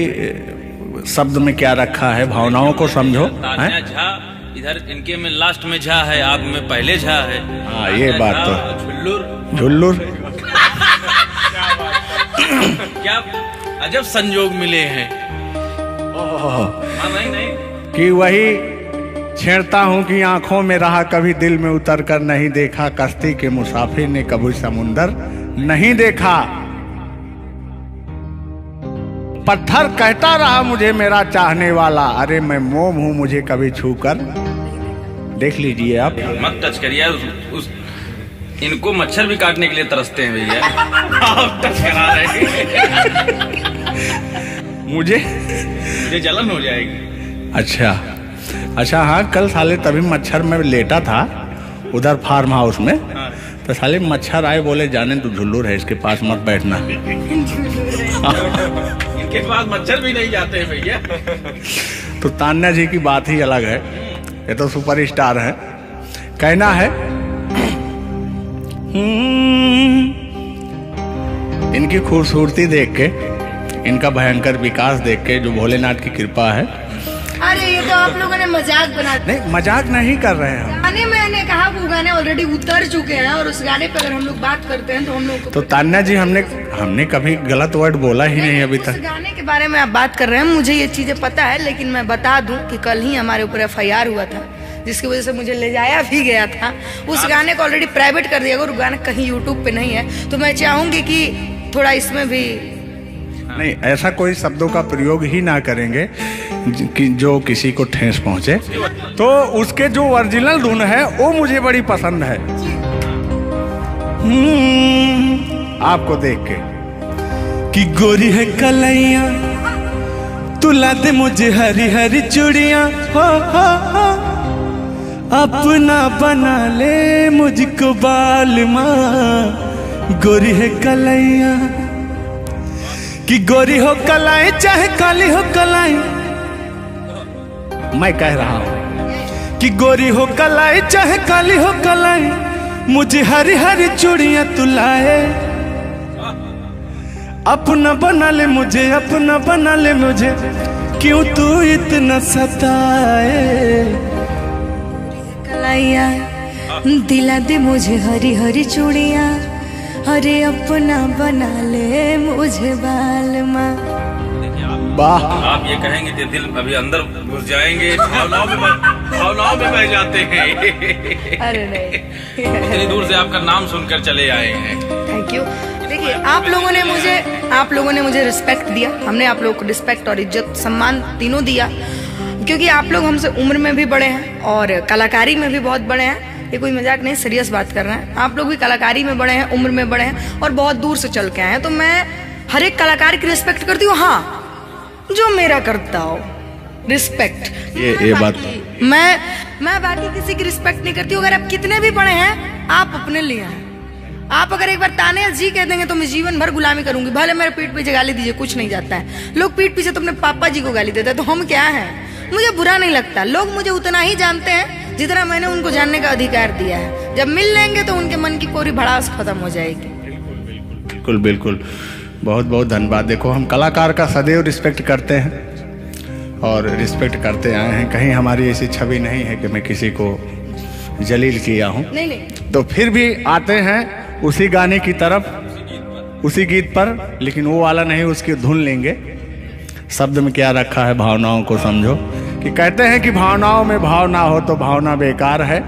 शब्द में क्या रखा है, भावनाओं को समझो। तान्या झा इधर इनके में लास्ट में झा है, आप में पहले झा है। हाँ ये बात तो झुल्लुर क्या अजब संजोग मिले हैं। नहीं कि वही छेड़ता हूँ कि आंखों में रहा कभी दिल में उतर कर नहीं देखा, कश्ती के मुसाफिर ने कभी समुंदर नहीं देखा। पत्थर कहता रहा मुझे मेरा चाहने वाला, अरे मैं मोम हूं मुझे कभी छू कर देख लीजिए आप। मत टच करिए इनको, मच्छर भी काटने के लिए तरसते हैं भैया। आप टच करा रहे हैं। मुझे जलन हो जाएगी। अच्छा हाँ, कल साले तभी मच्छर में लेटा था उधर फार्म हाउस में। तो साले मच्छर आए, बोले जाने तू झुल्लू है, इसके पास मत बैठना। इनके पास मच्छर भी नहीं जाते हैं भैया। तो तान्या जी की बात ही अलग है, ये तो सुपरस्टार है। कहना है इनकी खूबसूरती देख के, इनका भयंकर विकास देख के, जो भोलेनाथ की कृपा है। अरे ये तो आप लोगों ने मजाक बना दिया। नहीं मजाक नहीं कर रहे हैं। गाने मैंने कहा वो गाने ऑलरेडी उतर चुके हैं और उस गाने पे अगर हम लोग बात करते हैं तो हम लोग तो तान्या जी हमने कभी गलत वर्ड बोला ही नहीं अभी तक। उस गाने के बारे में आप बात कर रहे हैं, मुझे ये चीजें पता है, लेकिन मैं बता दूं कि कल ही हमारे ऊपर FIR हुआ था जिसकी वजह से मुझे ले जाया भी गया था। उस गाने को ऑलरेडी प्राइवेट कर दिया गया और गाना कहीं यूट्यूब पे नहीं है। तो मैं चाहूंगी कि थोड़ा इसमें भी नहीं, ऐसा कोई शब्दों का प्रयोग ही ना करेंगे कि जो किसी को ठेस पहुंचे। तो उसके जो ओरिजिनल धुन है वो मुझे बड़ी पसंद है। आपको देख के कि गोरी है कलैया तू ला दे मुझे हरी हरी चूड़ियां, हो अपना बना ले मुझको बाल माँ। गोरी है कलैया कि गोरी हो कलाई चाहे काली हो कलाई, मैं कह रहा हूं कि गोरी हो कलाई चाहे काली हो कलाई, मुझे हरी हरी चूड़ियां तू लाए, अपना बना ले मुझे, अपना बना ले मुझे, क्यों तू इतना सताए। कलाइया दिला दे मुझे हरी हरी चूड़ियां, अरे अपना बना ले मुझे बाल माँ। वाह, आप ये कहेंगे कि दिल अभी अंदर घुस जाएंगे, भावनाओं में बह जाते हैं। अरे नहीं, इतनी दूर से आपका नाम सुनकर चले आए हैं। Thank you. देखिए आप लोगों ने मुझे रिस्पेक्ट दिया, हमने आप लोगों को रिस्पेक्ट और इज्जत सम्मान तीनों दिया, क्योंकि आप लोग हमसे उम्र में भी बड़े हैं और कलाकारी में भी बहुत बड़े हैं। ये कोई मजाक नहीं, सीरियस बात कर रहे हैं। आप लोग भी कलाकारी में बड़े हैं, उम्र में बड़े हैं और बहुत दूर से चल के आए हैं। तो मैं हर एक कलाकार की रिस्पेक्ट करती हूँ, हाँ जो मेरा करता हो रिस्पेक्ट। ये बात मैं बाकी किसी की रिस्पेक्ट नहीं करती हूँ। अगर आप कितने भी बड़े हैं, आप अपने लिए हैं, आप अगर एक बार ताने जी कह देंगे तो मैं जीवन भर गुलामी करूंगी, भले मेरे पीठ पीछे गाली दीजिए, कुछ नहीं जाता है। लोग पीठ पीछे तो अपने पापा जी को गाली देते हैं, तो हम क्या हैं? मुझे बुरा नहीं लगता, लोग मुझे उतना ही जानते हैं जितना मैंने उनको जानने का अधिकार दिया है। जब मिल लेंगे तो उनके मन की कोरी भड़ास खत्म हो जाएगी। बिल्कुल बिल्कुल, बहुत बहुत धन्यवाद। देखो, हम कलाकार का सदैव रिस्पेक्ट करते हैं और रिस्पेक्ट करते आए हैं। कहीं हमारी ऐसी छवि नहीं है कि मैं किसी को जलील किया हूँ। नहीं नहीं, तो फिर भी आते हैं उसी गाने की तरफ, उसी गीत पर, लेकिन वो वाला नहीं, उसकी धुन लेंगे। शब्द में क्या रखा है, भावनाओं को समझो। कि कहते हैं कि भावनाओं में भाव ना हो तो भावना बेकार है,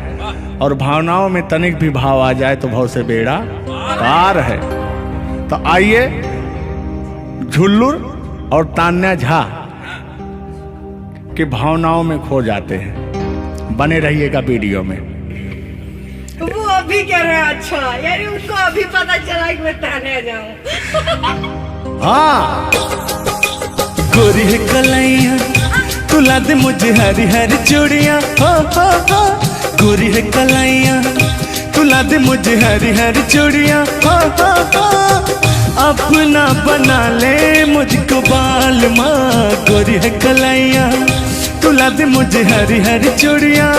और भावनाओं में तनिक भी भाव आ जाए तो भाव से बेड़ा पार है। तो आइए, झुल्लुर और तान्या झा की भावनाओं में खो जाते हैं। बने रहिएगा वीडियो में। वो अभी कह रहे हैं अच्छा, यानी उनको अभी पता चला कि मैं तान्या जाऊं। हाँ, गोरी है कलाइया तुला दे मुझे हरी हरी चूड़ियां, हो गोरी है कलाइया तुला दे मुझे हरी हरी चूड़ियां, हो अपना बना ले मुझको बाल माँ। गोरी है कलाइया तुला दे मुझे हरी हरी चूड़ियां।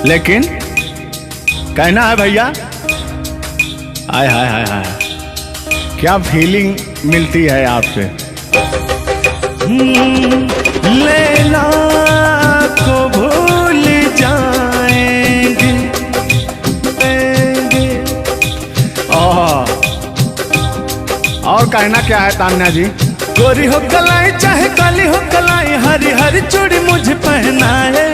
लेकिन कहना है भैया, हाय हाय हाय हाय, क्या फीलिंग मिलती है आपसे। लैला को भूल जाएंगे। और कहना क्या है तान्या जी। गोरी हो कलाई चाहे काली हो कलाई, हरी हरी चूड़ी मुझे पहनाए।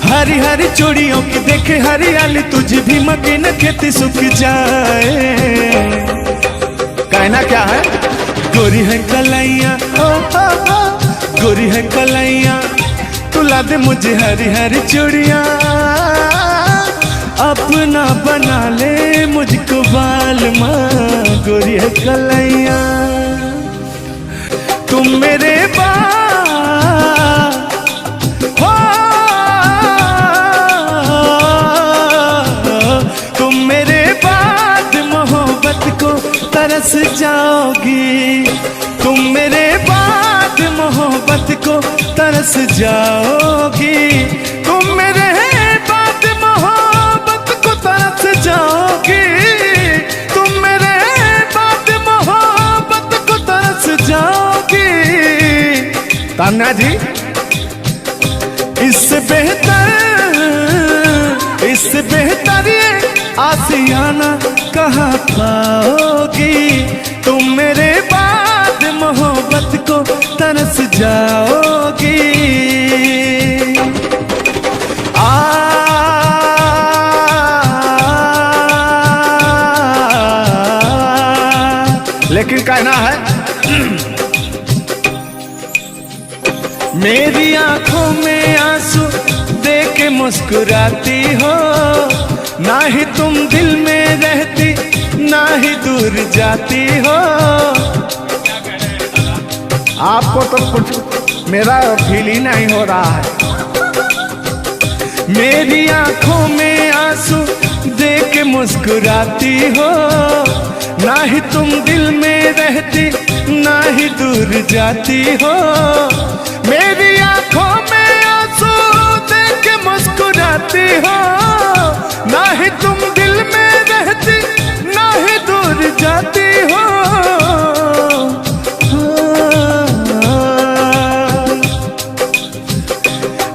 हरी हरी चूड़ियों की देखे हरियाली, तुझे भी मकीन खेती सूख जाए। कहना क्या है। गोरी है कलाइया, गोरी है कलाइया तुला दे मुझे हरी हरी चूड़ियां। अपना बना ले मुझको बाल माँ। गोरी है कलाइया तुम मेरे तरस जाओगी। तुम मेरे बाद मोहब्बत को तरस जाओगी। तुम मेरे बाद मोहब्बत को तरस जाओगी। तुम मेरे बाद मोहब्बत को तरस जाओगी। तान्या जी, इससे बेहतर ये आसियाना कहाँ पाओगी। तुम मेरे बाद मोहब्बत को तरस जाओगी। लेकिन कहना है मेरी आंखों में आंसू देख के मुस्कुराती हो। ना ही तुम दिल में रहती, ना ही दूर जाती हो। आपको तो कुछ मेरा फील ही नहीं हो रहा है। मेरी आंखों में आंसू देख के मुस्कुराती हो। ना ही तुम दिल में रहती, ना ही दूर जाती हो। मेरी आंखों में आंसू देख के मुस्कुराती हो। ना ही तुम दिल में रहती, ना ही दूर जाती हो।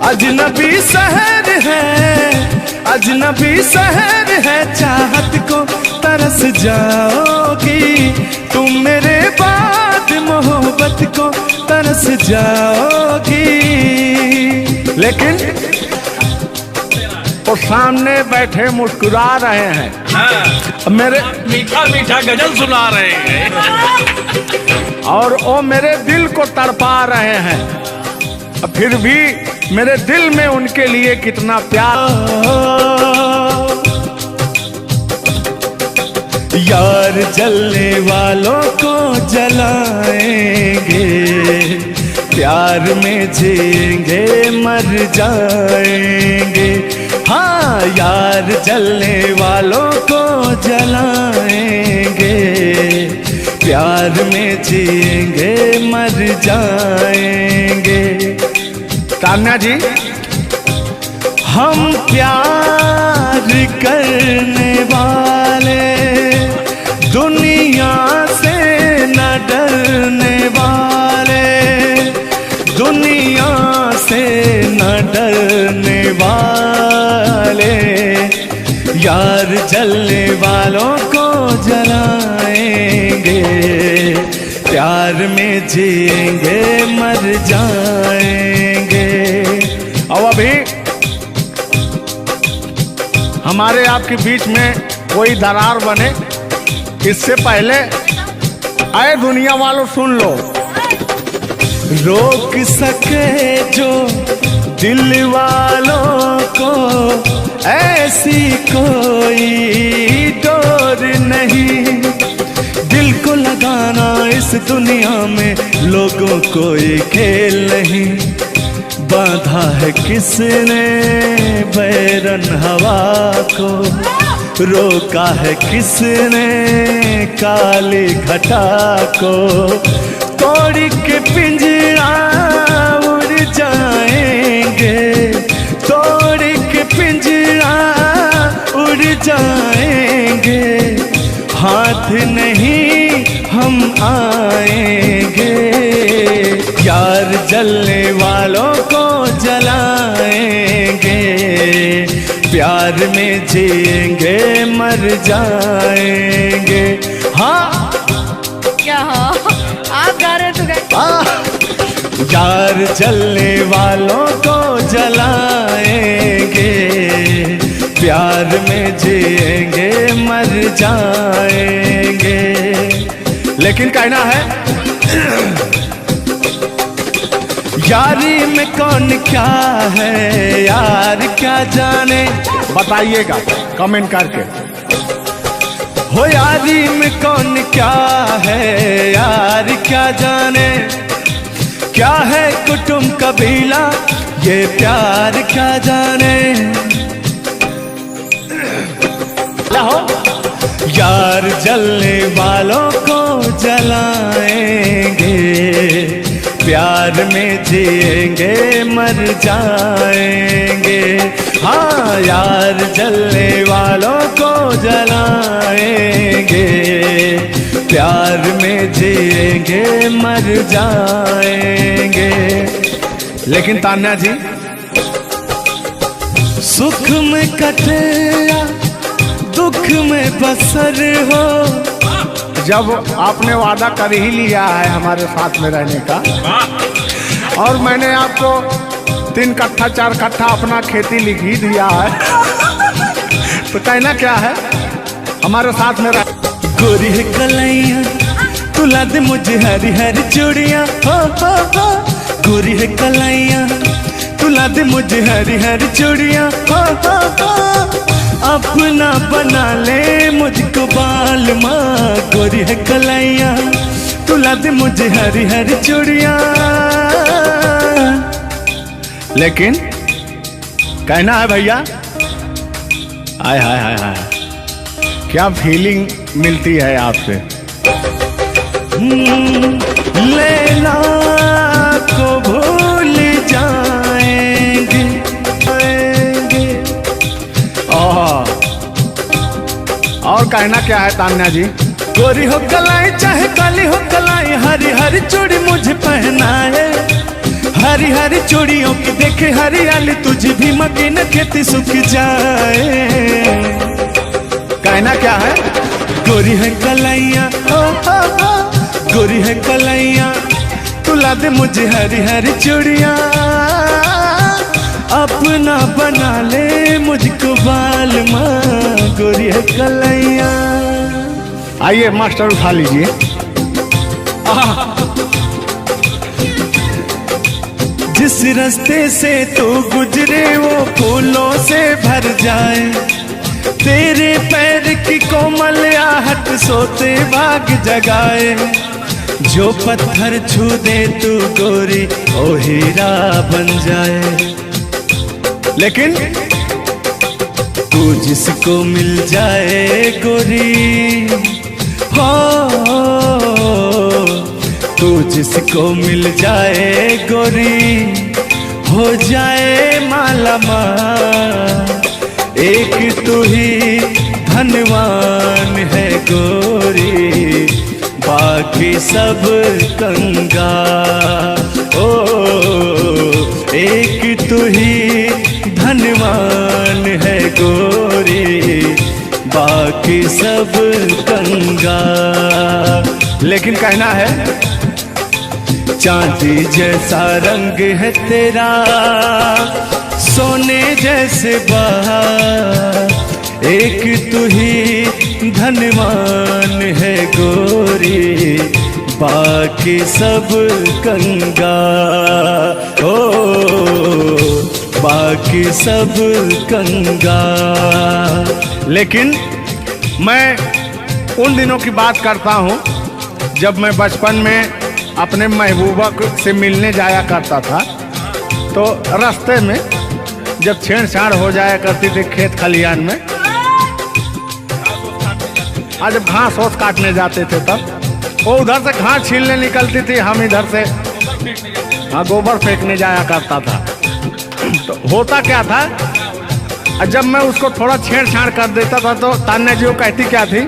अजनबी शहर है, अजनबी शहर है, चाहत को तरस जाओगी। तुम मेरे बाद मोहब्बत को तरस जाओगी। लेकिन वो सामने बैठे मुस्कुरा रहे हैं। हाँ, मेरे मीठा मीठा गजल सुना रहे हैं और वो मेरे दिल को तड़पा रहे हैं। फिर भी मेरे दिल में उनके लिए कितना प्यार। यार जलने वालों को जलाएंगे, प्यार में जिएंगे मर जाएंगे। हाँ यार जलने वालों को जलाएंगे, प्यार में जिएंगे मर जाएंगे। तान्या जी, हम प्यार करने वाले दुनिया से न डरने वाले, दुनिया से न डरने वाले, यार जलने वालों को जलाएंगे, प्यार में जिएंगे मर जाएंगे। अब अभी हमारे आपके बीच में कोई दरार बने इससे पहले आए दुनिया वालों सुन लो। रोक सके जो दिल वालों को ऐसी कोई डोर नहीं, दिल को लगाना इस दुनिया में लोगों को ये खेल नहीं। बांधा है किसने बैरन हवा को, रोका है किसने काली घटा को, तोड़ के पिंजरा उड़ जाएंगे, तोड़ के पिंजरा उड़ जाएंगे, हाथ नहीं हम आएंगे, यार जलने वालों को जलाएंगे, प्यार में जिएंगे मर जाएंगे। हाँ क्या हाँ आप गा रहे तो गाइए। यार जलने वालों को जलाएंगे, प्यार में जिएंगे मर जाएंगे। लेकिन कहना है यारी में कौन क्या है यार क्या जाने, बताइएगा कमेंट करके। हो यारी में कौन क्या है यार क्या जाने, क्या है कुटुंब कबीला ये प्यार क्या जाने। यार जलने वालों को जलाएंगे, प्यार में जिएंगे मर जाएंगे। हाँ यार जलने वालों को जलाएंगे, प्यार में जिएंगे मर जाएंगे। लेकिन तान्या जी, सुख में कटे या दुख में बसर हो, जब आपने वादा कर ही लिया है हमारे साथ में रहने का, और मैंने आपको 3 कट्ठा 4 कट्ठा अपना खेती लिख ही दिया है, तो कहना क्या है हमारे साथ में रह। गोरी है कलैया तुला दे मुझे हरी हरी चूड़ियाँ, हो गोरी है कलैया तुला दे मुझे हरी हरी चूड़ियाँ, हो अपना बना ले मुझको बाल माँ। गोरी है कलैया तुला दे मुझे हरी हरी चूड़ियाँ। लेकिन कहना है भैया, हाय हाय हाय हाय, क्या फीलिंग मिलती है आपसे। लैला को भूल जाएंगे, और कहना क्या है तान्या जी। गोरी हो कलाई चाहे काली हो कलाई, हरी हरी चूड़ी मुझे पहनाए, हरी हरी चूड़ियों की देखे हरियाली, तुझे भी मकीन खेती सूख जाए। कहना क्या है। गोरी है कलैया गोरी है कलैया तुला दे मुझे हरी हरी चूड़ियाँ, अपना बना ले मुझको बाल माँ। गोरी है कलैया। आइए मास्टर उठा लीजिए। जिस रास्ते से तू गुजरे वो फूलों से भर जाए, तेरे पैर की कोमल आहट सोते भाग जगाए। जो पत्थर छू दे तू गोरी ओ हीरा बन जाए। लेकिन तू जिसको मिल जाए गोरी हो, तू जिसको मिल जाए गोरी हो जाए माला माल। एक तू ही धनवान है गोरी, बाकी सब कंगाल। ओ एक तू ही धनवान है गोरी, बाकी सब कंगाल। लेकिन कहना है चांदी जैसा रंग है तेरा, सोने जैसे बहार। एक तू ही धनवान है गोरी, बाकी सब कंगाल। ओ बाकी सब कंगाल। लेकिन मैं उन दिनों की बात करता हूँ जब मैं बचपन में अपने महबूबा से मिलने जाया करता था, तो रास्ते में जब छेड़छाड़ हो जाया करती थी खेत खलियान में, आज जब घास ओस काटने जाते थे तब वो उधर से घास छीलने निकलती थी, हम इधर से गोबर फेंकने जाया करता था। तो होता क्या था, जब मैं उसको थोड़ा छेड़छाड़ कर देता था तो तान्या जी वो कहती क्या थी,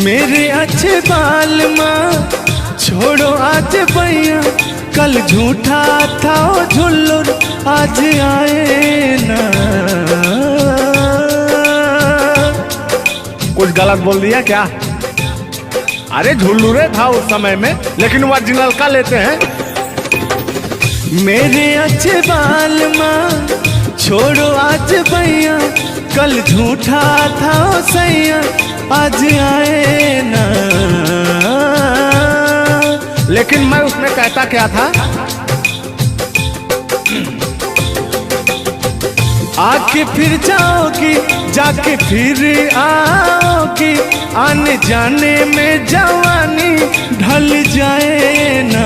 मेरे अच्छे बाल माँ छोड़ो आज भैया, कल झूठा था ओ झुल्लुर आज आए ना। कुछ गलत बोल दिया क्या? अरे झुल्लुरे था उस समय में, लेकिन ओरिजिनल का लेते हैं। मेरे अच्छे बाल माँ छोड़ो आज भैया, कल झूठा था ओ सैया आज आए ना। लेकिन मैं उसमें कहता क्या था, आके फिर जाओगी जाके फिर आओगी, आने जाने में जवानी ढल जाए ना।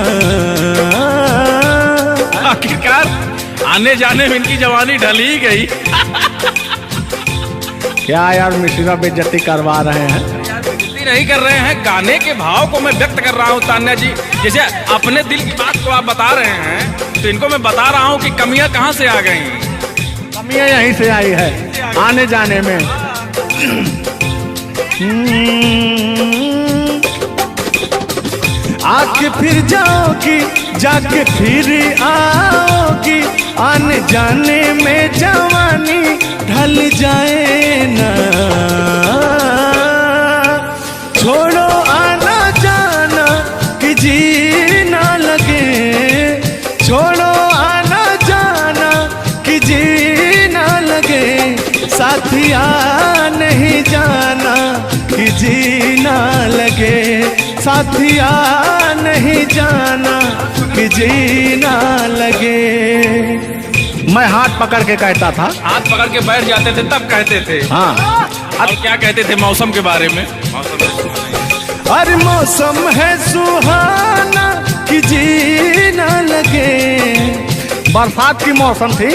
आखिरकार आने जाने में इनकी जवानी ढल ही गई। क्या यार मिश्रा बेइज्जती करवा रहे हैं? बेइज्जती नहीं कर रहे हैं, गाने के भाव को मैं व्यक्त कर रहा हूँ तान्या जी। जैसे अपने दिल की बात को आप बता रहे हैं, तो इनको मैं बता rहा हूँ कि कमियां कहाँ से आ गई। कमियां यहीं से आई है आने जाने में। आके फिर जाओगी जाके फिर आओगी, आने जाने में जवानी ढल जाए ना। छोड़ो आना जाना कि जी ना लगे, छोड़ो आना जाना कि जी ना लगे, साथिया नहीं जाना कि जी ना लगे, साथिया नहीं जाना कि जी ना लगे। मैं हाथ पकड़ के कहता था, हाथ पकड़ के बैठ जाते थे तब कहते थे। हाँ और क्या कहते थे मौसम के बारे में? अरे मौसम है सुहाना कि जी ना लगे। बरसात की मौसम थी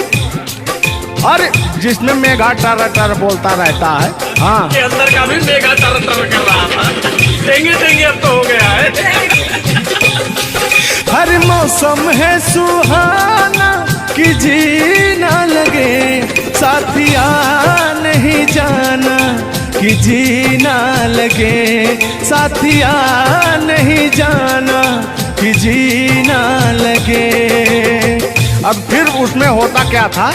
और जिसमें मेघा टर टर बोलता रहता है। हाँ के अंदर का भी मेघा टर टर कर रहा था। देंगे देंगे अब तो हो गया है। हर मौसम है सुहाना कि जी ना लगे, साथिया नहीं जाना कि जी ना लगे, साथिया नहीं जाना कि जी ना लगे। अब फिर उसमें होता क्या था,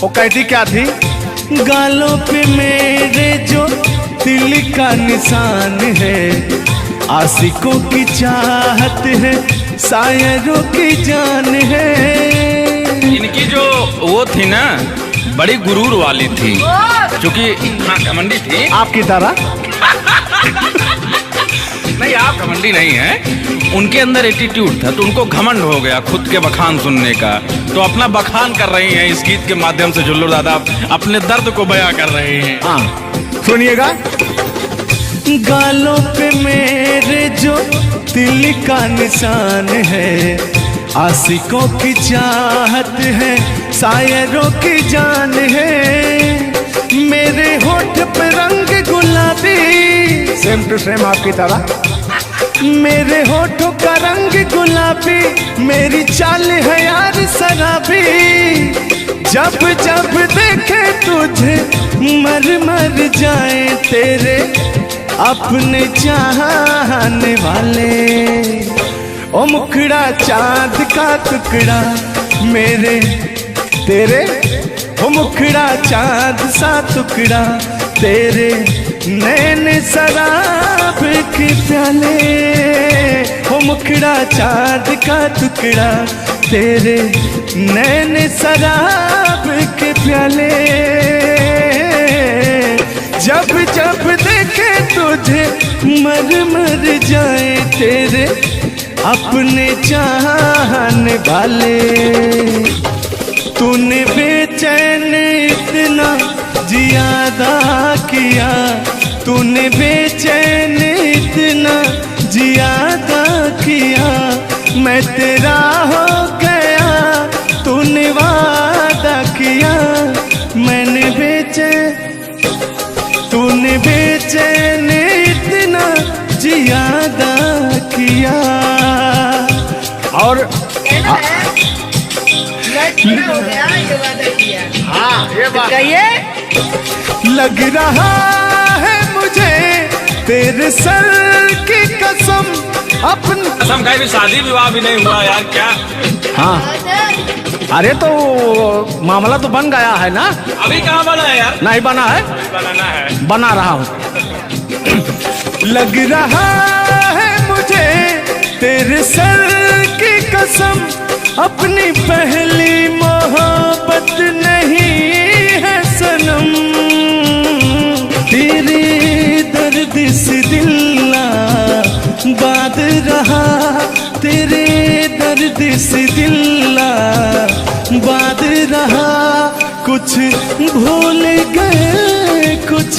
वो कहती क्या थी, गालों पे मेरे जो दिल का निशान है, आशिकों की चाहत है, शायरों की जान है। इनकी जो वो थी ना, बड़ी गुरूर वाली थी, क्योंकि हाँ घमंडी थी। आपकी तरह नहीं, आप घमंडी नहीं हैं, उनके अंदर एटीट्यूड था, तो उनको घमंड हो गया खुद के बखान सुनने का। तो अपना बखान कर रही हैं इस गीत के माध्यम से। जुल्लू दादा अपने दर्द को बयां कर रहे हैं। हाँ सुनिएगा। गालों पे मेरे जो दिल का निशान है, आशिकों की चाहत है, शायरों की जान है। मेरे होठ पे रंग गुलाबी, सेम टू सेम आपकी तरह। मेरे होठों का रंग गुलाबी, मेरी चाल है यार शराबी। जब जब देखे तुझे मर मर जाए तेरे अपने चाहने वाले। ओ मुखड़ा चांद का टुकड़ा मेरे तेरे, ओ मुखड़ा चांद सा टुकड़ा तेरे, नैन शराब के प्याले। ओ मुखड़ा चांद का टुकड़ा तेरे, नैन शराब के प्याले। जब जब देखे तुझे मर मर जाए तेरे अपने चाहने वाले। तूने बेचैन इतना जियादा किया, तूने बेचैन इतना जियादा किया। मैं तेरा हो गया, तूने वादा किया। मैंने तूने बेचैन इतना जियादा किया। और हो गया, ये वादा किया। हाँ ये बात कहिए। लग रहा है मुझे तेरे सर की कसम, अपन कसम का भी शादी विवाह भी नहीं हुआ यार, क्या? हाँ, अरे तो मामला तो बन गया है ना। अभी कहाँ बना है यार? नहीं बना है, बनाना है, बना रहा हूँ। लग रहा है मुझे तेरे सर की कसम, अपनी पहली मोहब्बत नहीं है सनम। तेरे दर्द से दिल बात रहा, तेरे दर्द से दिल बात रहा। कुछ भूल गए, कुछ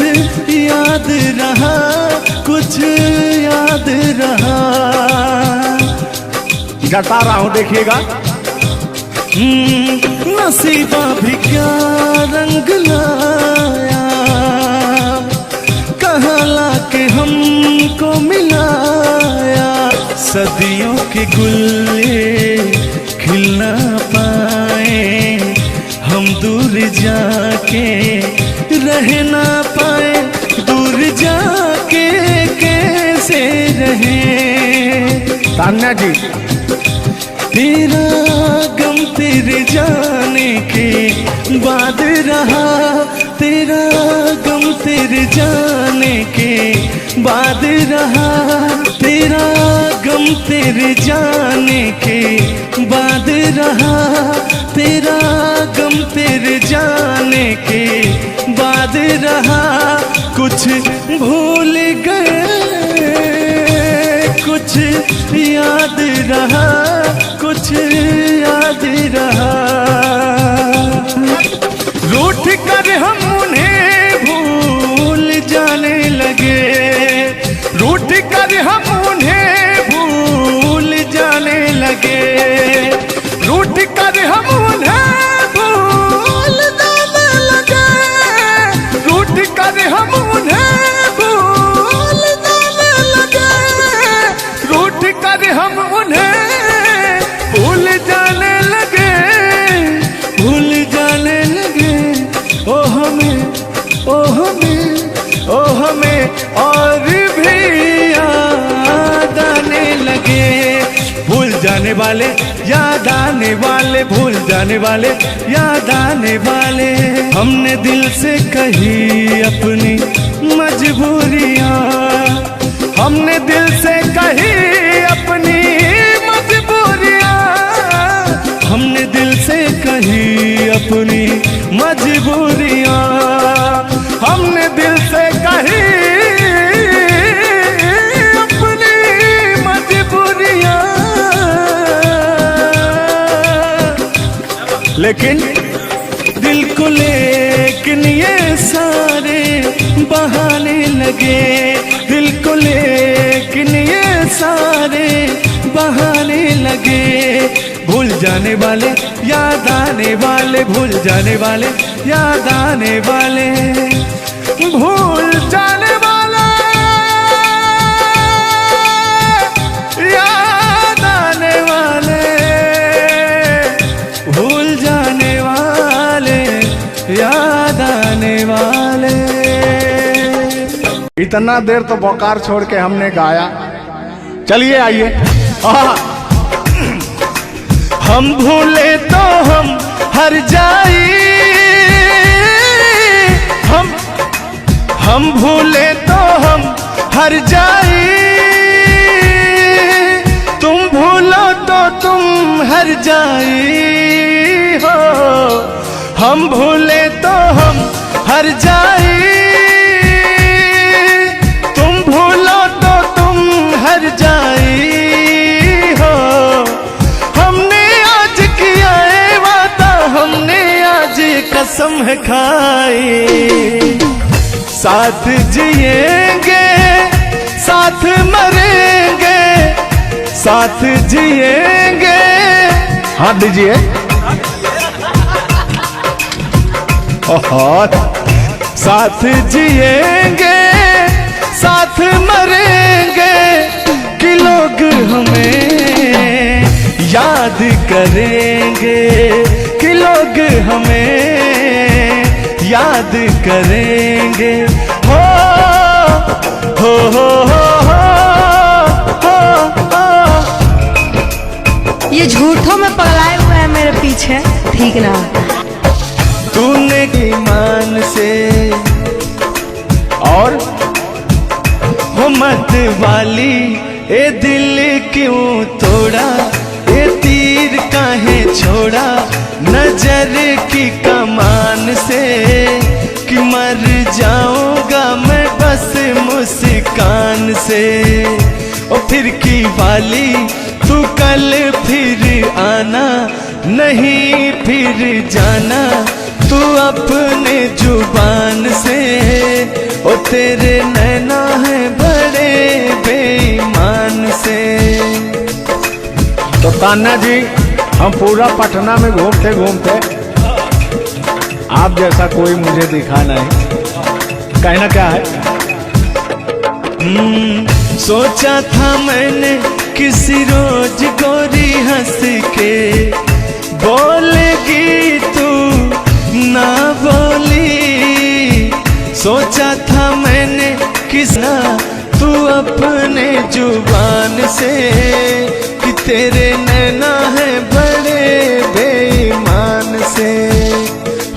याद रहा, कुछ याद रहा। जता रहा हूँ देखिएगा। नसीबा भी क्या रंग लाया, कहाँ लाके हमको मिलाया। सदियों के गुल्ले खिल ना पाए, हम दूर जाके रह ना पाए। दूर जाके कैसे रहे तान्या जी। तेरा गम तेरे जाने के बाद रहा, तेरा गम तेरे जाने के बाद रहा। तेरा गम तेरे जाने के बाद रहा, तेरा गम तेरे जाने के बाद रहा। कुछ भूल गए, कुछ याद रहा, कुछ याद रहा। रूठ कर हम उन्हें भूल जाने लगे, रूठ कर हम उन्हें भूल जाने लगे। रूठ कर हम उन्हें भूल जाने लगे, रूठ कर हम उन्हें भूल जाने लगे। रूठ कर हम उन्हें भूल जाने लगे, भूल जाने लगे। ओ हमें, ओ हमें, ओ हमें और भी याद आने लगे। भूल जाने वाले, याद आने वाले, भूल जाने वाले, याद आने वाले। हमने दिल से कही अपनी मजबूरियाँ, हमने दिल से कही अपनी मजबूरियाँ। हमने दिल से कही अपनी मजबूरियाँ, हमने दिल से कही अपनी मजबूरियाँ। लेकिन दिल को लेकिन ये सारे बहाने लगे दिल को लेकिन ये सारे बहाने लगे। भूल जाने वाले याद आने वाले, भूल जाने वाले याद आने वाले, भूल जाने वाले याद आने वाले, भूल जाने वाले याद आने वाले। इतना देर तो बोकार छोड़ के हमने गाया, चलिए आइए। हम भूले तो हम हर जाई, हम भूले तो हम हर जाई, तुम भूलो तो तुम हर जाई हो। हम भूले तो हम हर जाई, तुम भूलो तो तुम हर जाई हो। हमने आज किया है वादा, हमने आज कसम है खाई, साथ जिएंगे साथ मरेंगे, साथ जिएंगे। हाथ दीजिए। साथ जिएंगे साथ मरेंगे, कि लोग हमें याद करेंगे, कि लोग हमें याद करेंगे। हो हो हो हो हो हो। ये झूठों में पगलाए हुए हैं मेरे पीछे, ठीक ना? तूने ईमान से और हो मत वाली ए दिल क्यों तोड़ा, ए तीर काहे छोड़ा नजर की कमान से, कि मर जाऊंगा मैं बस मुस्कान से। ओ फिर की वाली तू कल फिर आना, नहीं फिर जाना तू अपने जुबान से। ओ तेरे नैना है बड़े बेईमान से। तो तान्या जी, हम पूरा पटना में घूमते घूमते आप जैसा कोई मुझे दिखा नहीं, कहना क्या है? सोचा था मैंने किसी रोज गोरी हंस के बोलेगी तू ना बोली, सोचा था मैंने किसना तू अपने जुबान से, कि तेरे नैना है बड़े बेईमान से।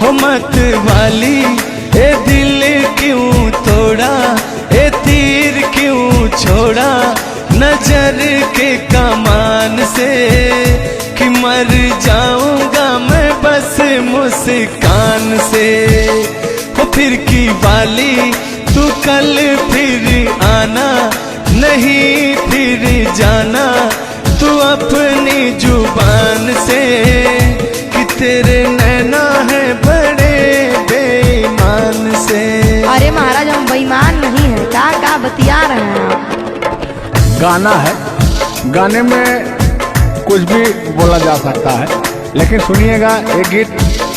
हो मत वाली ए दिल क्यों तोड़ा, ए तीर क्यों छोड़ा नजर के कमान से, कि मर जाऊंगा मैं बस मुस्कान से। हो फिर की वाली तू कल फिर आना, नहीं फिर जाना तू अपनी जुबान से, कि तेरे नैना है बड़े बेईमान से। अरे महाराज, हम बेईमान नहीं है, का बतिया रहे हैं आप? गाना है, गाने में कुछ भी बोला जा सकता है, लेकिन सुनिएगा, एक गीत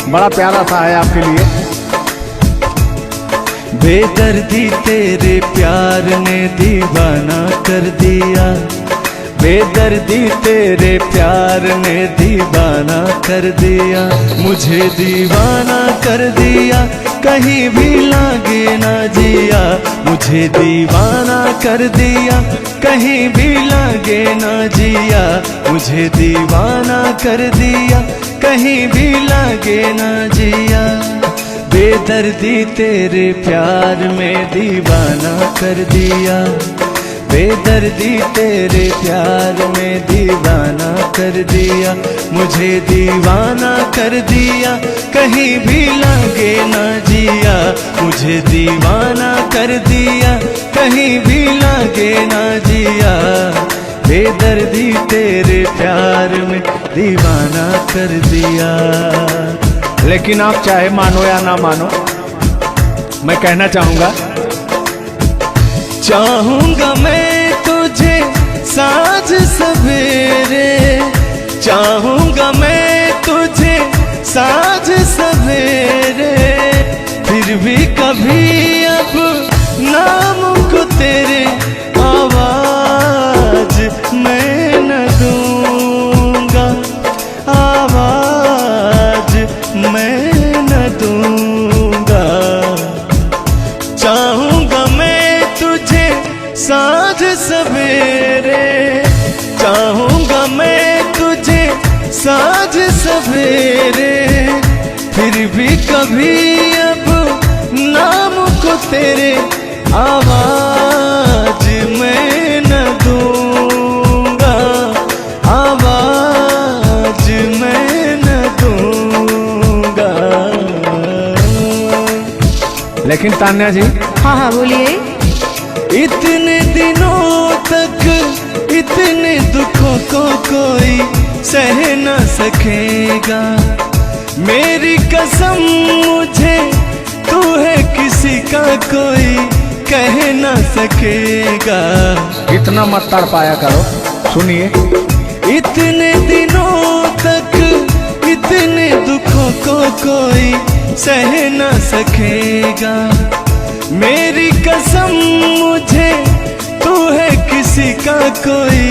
बड़ा प्यारा सा है आपके लिए। बेदर्दी तेरे प्यार ने दीवाना कर दिया, बेदर्दी तेरे प्यार ने दीवाना कर दिया, मुझे दीवाना कर दिया, कहीं भी लागे ना जिया, मुझे दीवाना कर दिया, कहीं भी लागे ना जिया, मुझे दीवाना कर दिया, कहीं भी लागे ना जिया। बेदर्दी तेरे प्यार में दीवाना कर दिया, बेदर्दी तेरे प्यार में दीवाना कर दिया, मुझे दीवाना कर दिया, कहीं भी लागे ना जिया, मुझे दीवाना कर दिया, कहीं भी लागे ना जिया। बेदर्दी तेरे प्यार में दीवाना कर दिया। लेकिन आप चाहे मानो या ना मानो, मैं कहना चाहूंगा चाहूंगा मैं तुझे साँझ सवेरे, चाहूंगा मैं तुझे साँझ सवेरे, फिर भी कभी अब नाम को तेरे आवाज मैं न दूंगा, आवाज मैं न दूंगा। चाहूंगा मैं तुझे साँझ सवेरे, चाहूंगा मैं तुझे साँझ सवेरे, फिर भी कभी अब नाम को तेरे आवाज मैं न दूंगा, आवाज मैं न दूंगा। लेकिन तान्या जी, हाँ हाँ बोलिए। इतने दिनों तक इतने दुखों को कोई सह न सकेगा, मेरी कसम मुझे तू है किसी का कोई कह न सकेगा। इतना मत तड़ पाया करो, सुनिए। इतने दिनों तक इतने दुखों को कोई सह न सकेगा, मेरी कसम मुझे तू है किसी का कोई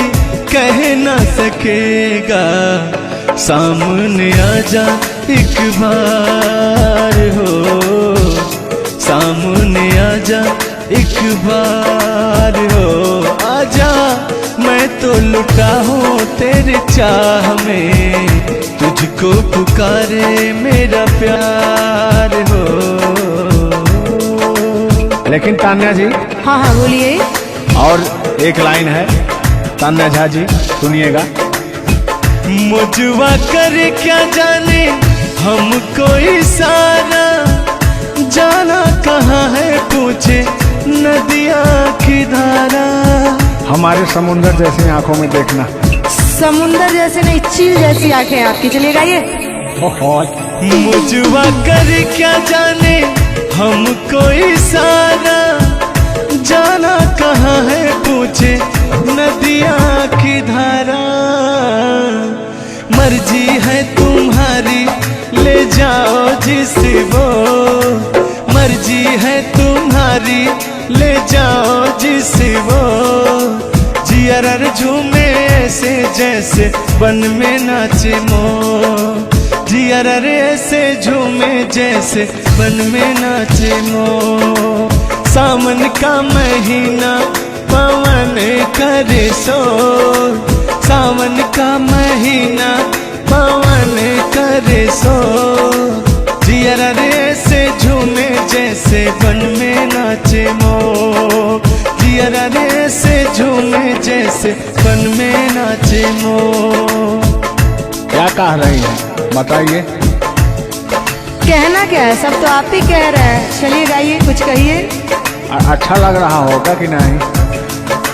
कह न सकेगा। सामने आजा एक बार हो, सामने आजा एक बार हो, आजा मैं तो लुटा हूँ तेरे चाह में, तुझको पुकारे मेरा प्यार हो। लेकिन तान्या जी, हाँ हाँ बोलिए। और एक लाइन है, तान्या झा जी सुनिएगा। मुझवा करे क्या जाने हमको इशारा, जाना कहाँ है पूछे नदिया की धारा। हमारे समुंदर जैसी आंखों में देखना। समुंदर जैसे नहीं, चील जैसी आंखें आपकी। चलिएगा ये। मुझवा करे क्या जाने हमको इशारा, जाना कहाँ है पूछे नदिया की धारा। मर्जी है तुम्हारी ले जाओ जिस वो, मर्जी है तुम्हारी ले जाओ जिस वो, जियर झूमे ऐसे जैसे बन में नाचे मो, जियर ऐसे झूमे जैसे बन में नाचे मो। सावन का महीना पवन करे शोर, सावन का महीना पवन करे शोर, जियर ऐसे झूमे जैसे बन में नाचे मो, जियर ऐसे झूमे जैसे बन में नाचे मो। क्या कह रही हैं बताइए। कहना क्या है, सब तो आप ही कह रहे हैं। चलिए गाइए, कुछ कहिए। अच्छा लग रहा होगा कि नहीं?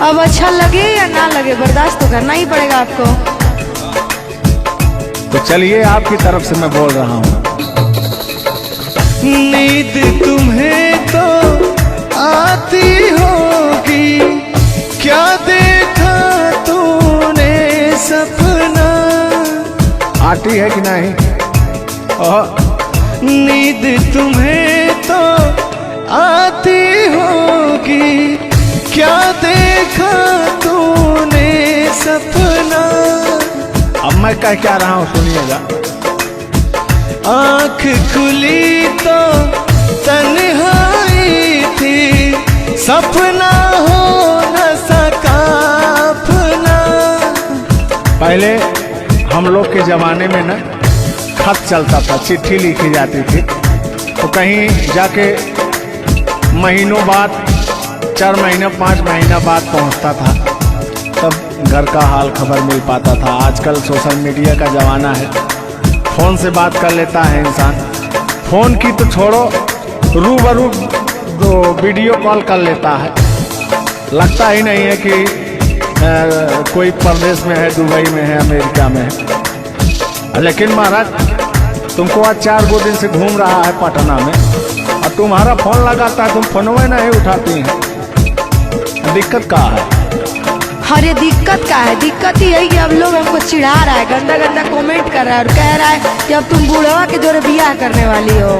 अब अच्छा लगे या ना लगे, बर्दाश्त तो करना ही पड़ेगा आपको। तो चलिए, आपकी तरफ से मैं बोल रहा हूँ। नींद तुम्हें तो आती होगी, क्या देखा तूने सपना। आती है कि नहीं? नींद तुम्हें तो आती होगी, क्या देखा तूने सपना। अब मैं कह क्या रहा हूँ सुनिएगा। आँख खुली तो तन्हाई थी, सपना हो न सका अपना। पहले हम लोग के जमाने में ना खत चलता था, चिट्ठी लिखी जाती थी, तो कहीं जाके महीनों बाद, 4 महीना 5 महीना बाद पहुंचता था, तब घर का हाल खबर मिल पाता था। आजकल सोशल मीडिया का ज़माना है, फ़ोन से बात कर लेता है इंसान। फ़ोन की तो छोड़ो, रूबरू दो वीडियो कॉल कर लेता है। लगता ही नहीं है कि कोई प्रदेश में है, दुबई में है, अमेरिका में है। लेकिन महाराज, तुमको आज 4 दिन से घूम रहा है पटना में, और तुम्हारा फ़ोन लगाता है, तुम फ़ोनवे नहीं उठाती हैं। दिक्कत का है? अरे दिक्कत का है? दिक्कत ही यही कि अब लोग हमको चिढ़ा रहा है, गंदा गंदा कमेंट कर रहा है और कह रहा है कि अब तुम बूढ़वा के जोरे बियाह करने वाली हो।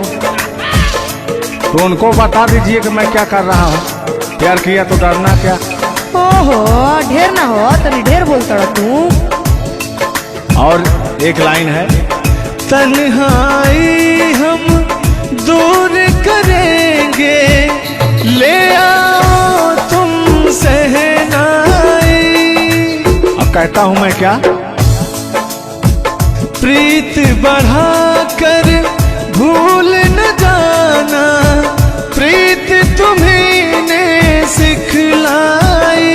तो उनको बता दीजिए कि मैं क्या कर रहा हूँ। प्यार किया तो डरना क्या? ओहो, ढेर ना हो, तनी ढेर बोलता रहा तू। और एक लाइन है, तन्हाई हम दूर करेंगे, ले आओ तुम सहनाई। अब कहता हूँ मैं क्या? प्रीत बढ़ाकर भूल न जाना, प्रीत तुम्हीं ने सिखलाई।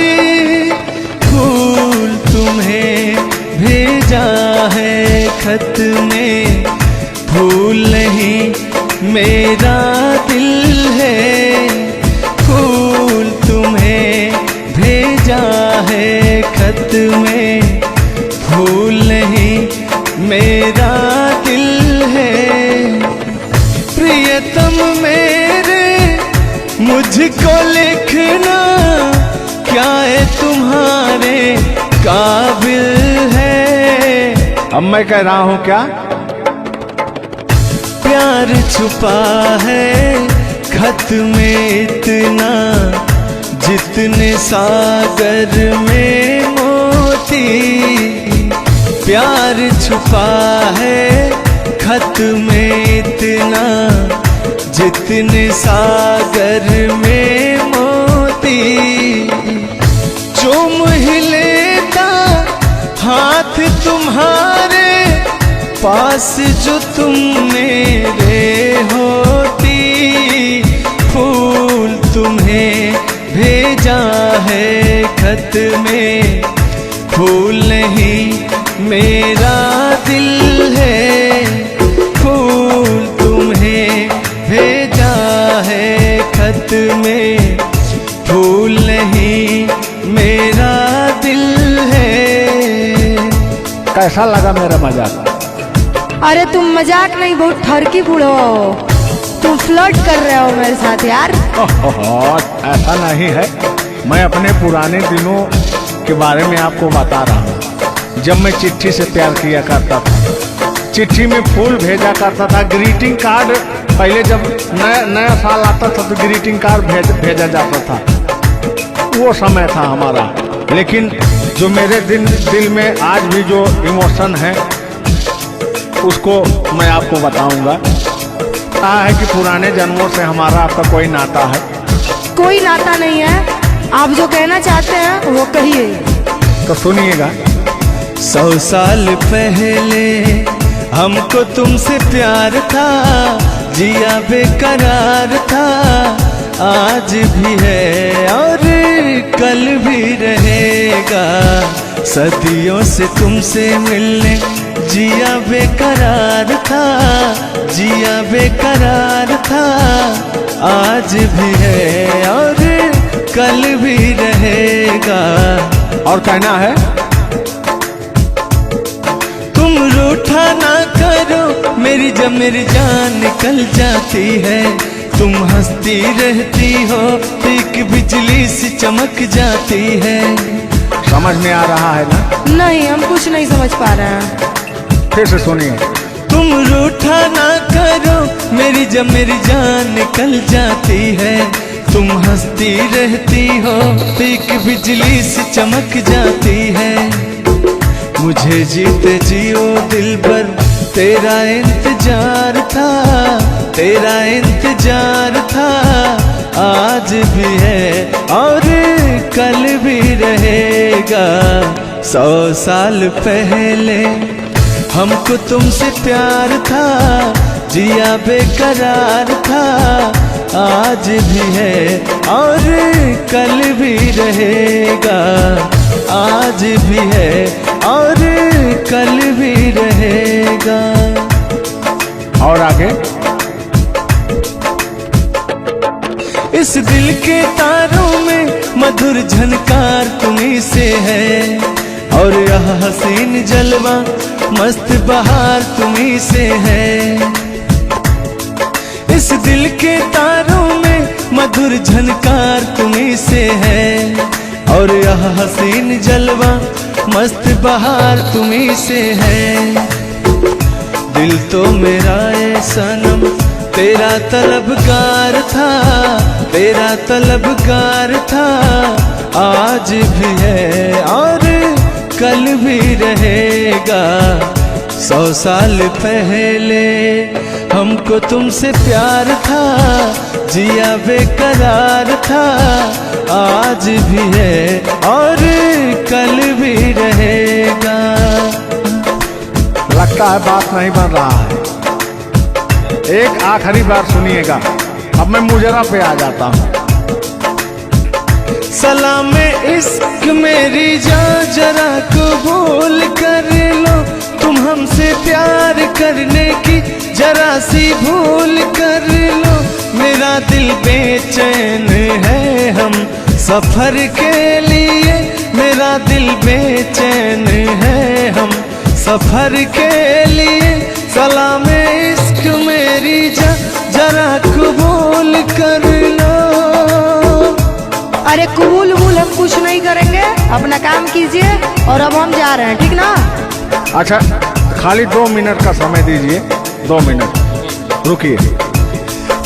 फूल तुम्हें भेजा है खत में, फूल नहीं मेरा दिल है। फूल तुम्हें भेजा है खत में, फूल नहीं मेरा दिल है। प्रियतम मेरे मुझको लिखना, क्या है तुम्हारे काबिल है। अब मैं कह रहा हूँ क्या? प्यार छुपा है खत में इतना, जितने सागर में मोती। प्यार छुपा है खत में इतना, जितने सागर में मोती। चूम ही लेता हाथ तुम्हारे, पास जो तुम मेरे होती। फूल तुम्हें भेजा है खत में, फूल नहीं मेरा दिल है। फूल तुम्हें भेजा है खत में, फूल नहीं मेरा दिल है। कैसा लगा मेरा मजाक? अरे तुम मजाक नहीं, बहुत ठरकी बूढ़ो हो। तुम फ्लर्ट कर रहे हो मेरे साथ यार। ऐसा नहीं है, मैं अपने पुराने दिनों के बारे में आपको बता रहा हूँ। जब मैं चिट्ठी से प्यार किया करता था, चिट्ठी में फूल भेजा करता था, ग्रीटिंग कार्ड। पहले जब नया साल आता था तो ग्रीटिंग कार्ड भेजा जाता था, वो समय था हमारा। लेकिन जो मेरे दिल में आज भी जो इमोशन है, उसको मैं आपको बताऊंगा। कहा है कि पुराने जन्मों से हमारा आपका कोई नाता है। कोई नाता नहीं है, आप जो कहना चाहते हैं वो कहिए। तो सुनिएगा। 100 साल पहले हमको तुमसे प्यार था, जिया बेकरार था। आज भी है और कल भी रहेगा, सदियों से तुमसे मिलने जिया बेकरार था, जिया बेकरार था। आज भी है और कल भी रहेगा। और कहना है, तुम रूठा ना करो, मेरी जब मेरी जान निकल जाती है। तुम हंसती रहती हो, एक बिजली सी चमक जाती है। समझ में आ रहा है ना? नहीं, हम कुछ नहीं समझ पा रहे हैं। फिर से सुनिए। तुम रूठा ना करो, मेरी जब मेरी जान निकल जाती है। तुम हंसती रहती हो, एक बिजली सी चमक जाती है। मुझे जीते जियो दिल पर तेरा इंतजार था, तेरा इंतजार था। आज भी है और कल भी रहेगा। 100 साल पहले हमको तुमसे प्यार था, जिया बेकरार था। आज भी है और कल भी रहेगा। आज भी है और कल भी रहेगा। और आगे, इस दिल के तारों में मधुर झनकार तुम्हीं से है। और यह हसीन जलवा मस्त बहार तुम्हीं से है। इस दिल के तारों में मधुर झनकार तुम्हीं से है, और यह हसीन जलवा मस्त बहार तुम्ही से है। दिल तो मेरा ए सनम तेरा तलबगार था, तेरा तलबगार था, आज भी है और कल भी रहेगा। 100 साल पहले हमको तुमसे प्यार था, जिया बेकरार था, आज भी है और कल भी रहेगा। लगता है बात नहीं बन रहा है। एक आखिरी बार सुनिएगा, अब मैं मुजरा पे आ जाता हूँ। सलाम इश्क मेरी जान जरा कबूल कर लो, तुम हमसे प्यार करने की जरा सी भूल कर लो। मेरा दिल बेचैन है हम सफर के लिए, मेरा दिल बेचैन है हम सफर के लिए। सलाम इश्क मेरी जरा कबूल कर लो। अरे कबूल वबूल हम कुछ नहीं करेंगे, अपना काम कीजिए और अब हम जा रहे हैं, ठीक ना? अच्छा, खाली 2 मिनट का समय दीजिए, 2 मिनट रुकिए।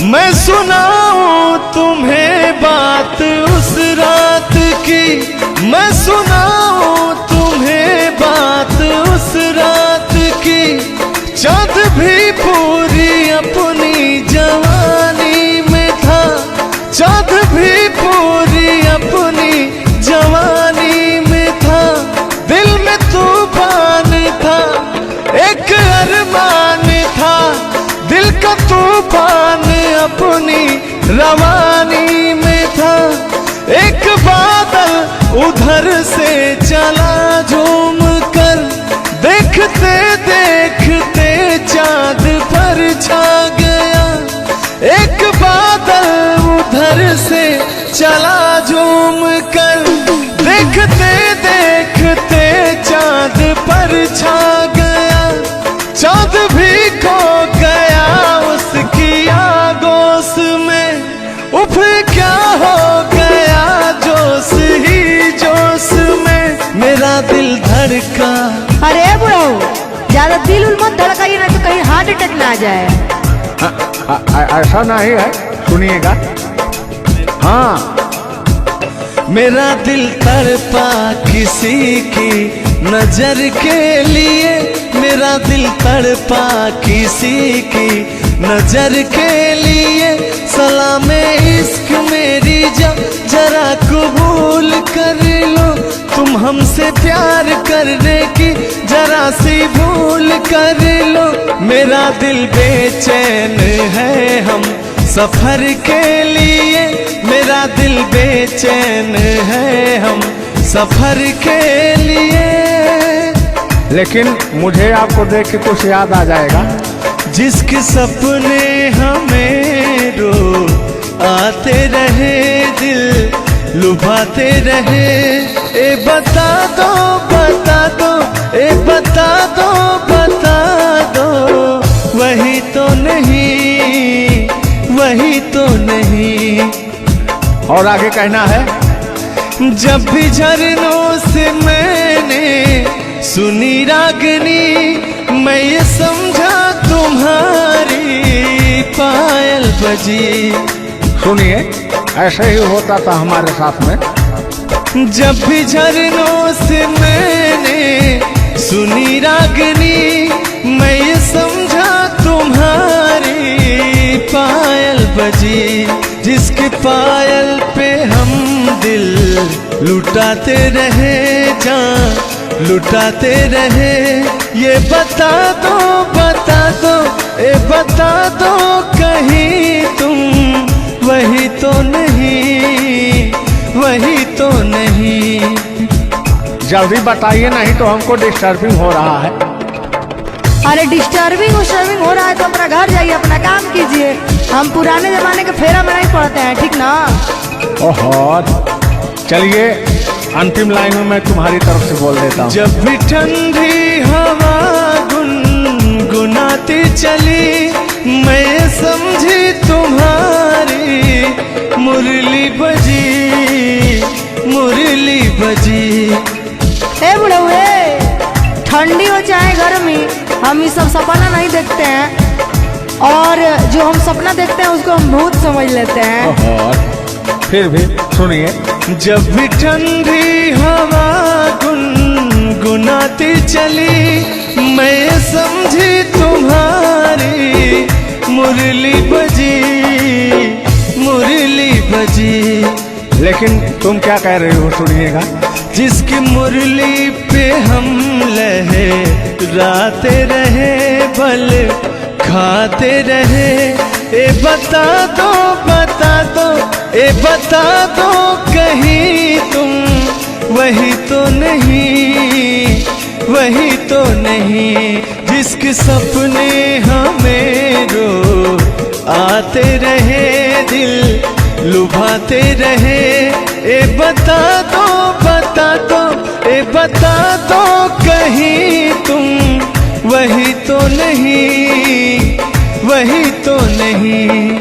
मैं सुनाऊं तुम्हें बात उस रात की, मैं सुनाऊं तुम्हें बात उस रात की। चाँद भी पूरी अपनी जवानी में था, चाँद भी पूरी अपनी जवानी में था। दिल में तूफान था, एक अरमान था, दिल का तूफान अपनी रवानी में था। एक बादल उधर से चला झूम कर, देखते देखते चाँद पर छा गया। एक बादल उधर से चला झूम कर, देखते देखते चाँद पर छा गया। चाँद भी खो गया उसकी आगोश में, उफ क्या हो गया जोश ही जोश में। मेरा दिल धड़का। अरे बुढ़ाओ, ज्यादा दिल उल मत धड़काइए, ना तो कहीं हार्ट अटैक ना आ जाए। ऐसा नहीं है, सुनिएगा। हाँ, मेरा दिल तड़पा किसी की नजर के लिए, मेरा दिल तड़पा किसी की नजर के लिए। सलाम इश्क मेरी जरा कबूल कर लो, तुम हमसे प्यार करने की जरा सी भूल कर लो। मेरा दिल बेचैन है हम सफर के लिए, मेरा दिल बेचैन है हम सफर के लिए। लेकिन मुझे आपको देख के कुछ याद आ जाएगा। जिसके सपने हमें रो आते रहे, दिल लुभाते रहे। ए बता दो बता दो, ए बता दो बता दो, वही तो नहीं, वही तो नहीं। और आगे कहना है। जब भी झरनों से मैंने सुनी रागनी, मैं ये समझा तुम्हारी पायल बजी। सुनिए, ऐसे ही होता था हमारे साथ में। जब भी झरनों से मैंने सुनी रागनी, मैं ये समझा तुम्हारी पायल बजी। जिसके पायल पे हम दिल लुटाते रहे, जान लुटाते रहे। ये बता दो बता दो, ए बता दो कहीं तुम वही तो नहीं, वही तो नहीं। जल्दी बताइए, नहीं तो हमको डिस्टर्बिंग हो रहा है। अरे डिस्टर्बिंग हो रहा है तो अपना घर जाइए, अपना काम कीजिए। हम पुराने जमाने के फेरा में नहीं पड़ते हैं, ठीक ना? ओहो, चलिए अंतिम लाइन में मैं तुम्हारी तरफ से बोल देता हूँ। जब भी ठंडी हवा गुनगुनाती चली, मैं समझी तुम्हारी मुरली बजी। मुरली बजी। ए बुढ़ऊ, ठंडी हो चाहे गर्मी, हम ये सब सपना नहीं देखते हैं, और जो हम सपना देखते हैं उसको हम भूत समझ लेते हैं। और फिर भी सुनिए, जब भी ठंडी हवा गुनगुनाती चली, मैं समझी तुम्हारी मुरली बजी, मुरली बजी। लेकिन तुम क्या कह रहे हो, सुनिएगा। जिसकी मुरली पे हम लहराते रहे, बल खाते रहे, ए बता दो, बता दो, ए बता दो कहीं तुम वही तो नहीं, वही तो नहीं। जिसके सपने हमें रो आते रहे, दिल लुभाते रहे, ए बता दो, बता दो, ए बता दो कहीं तुम वही तो नहीं, वही तो नहीं।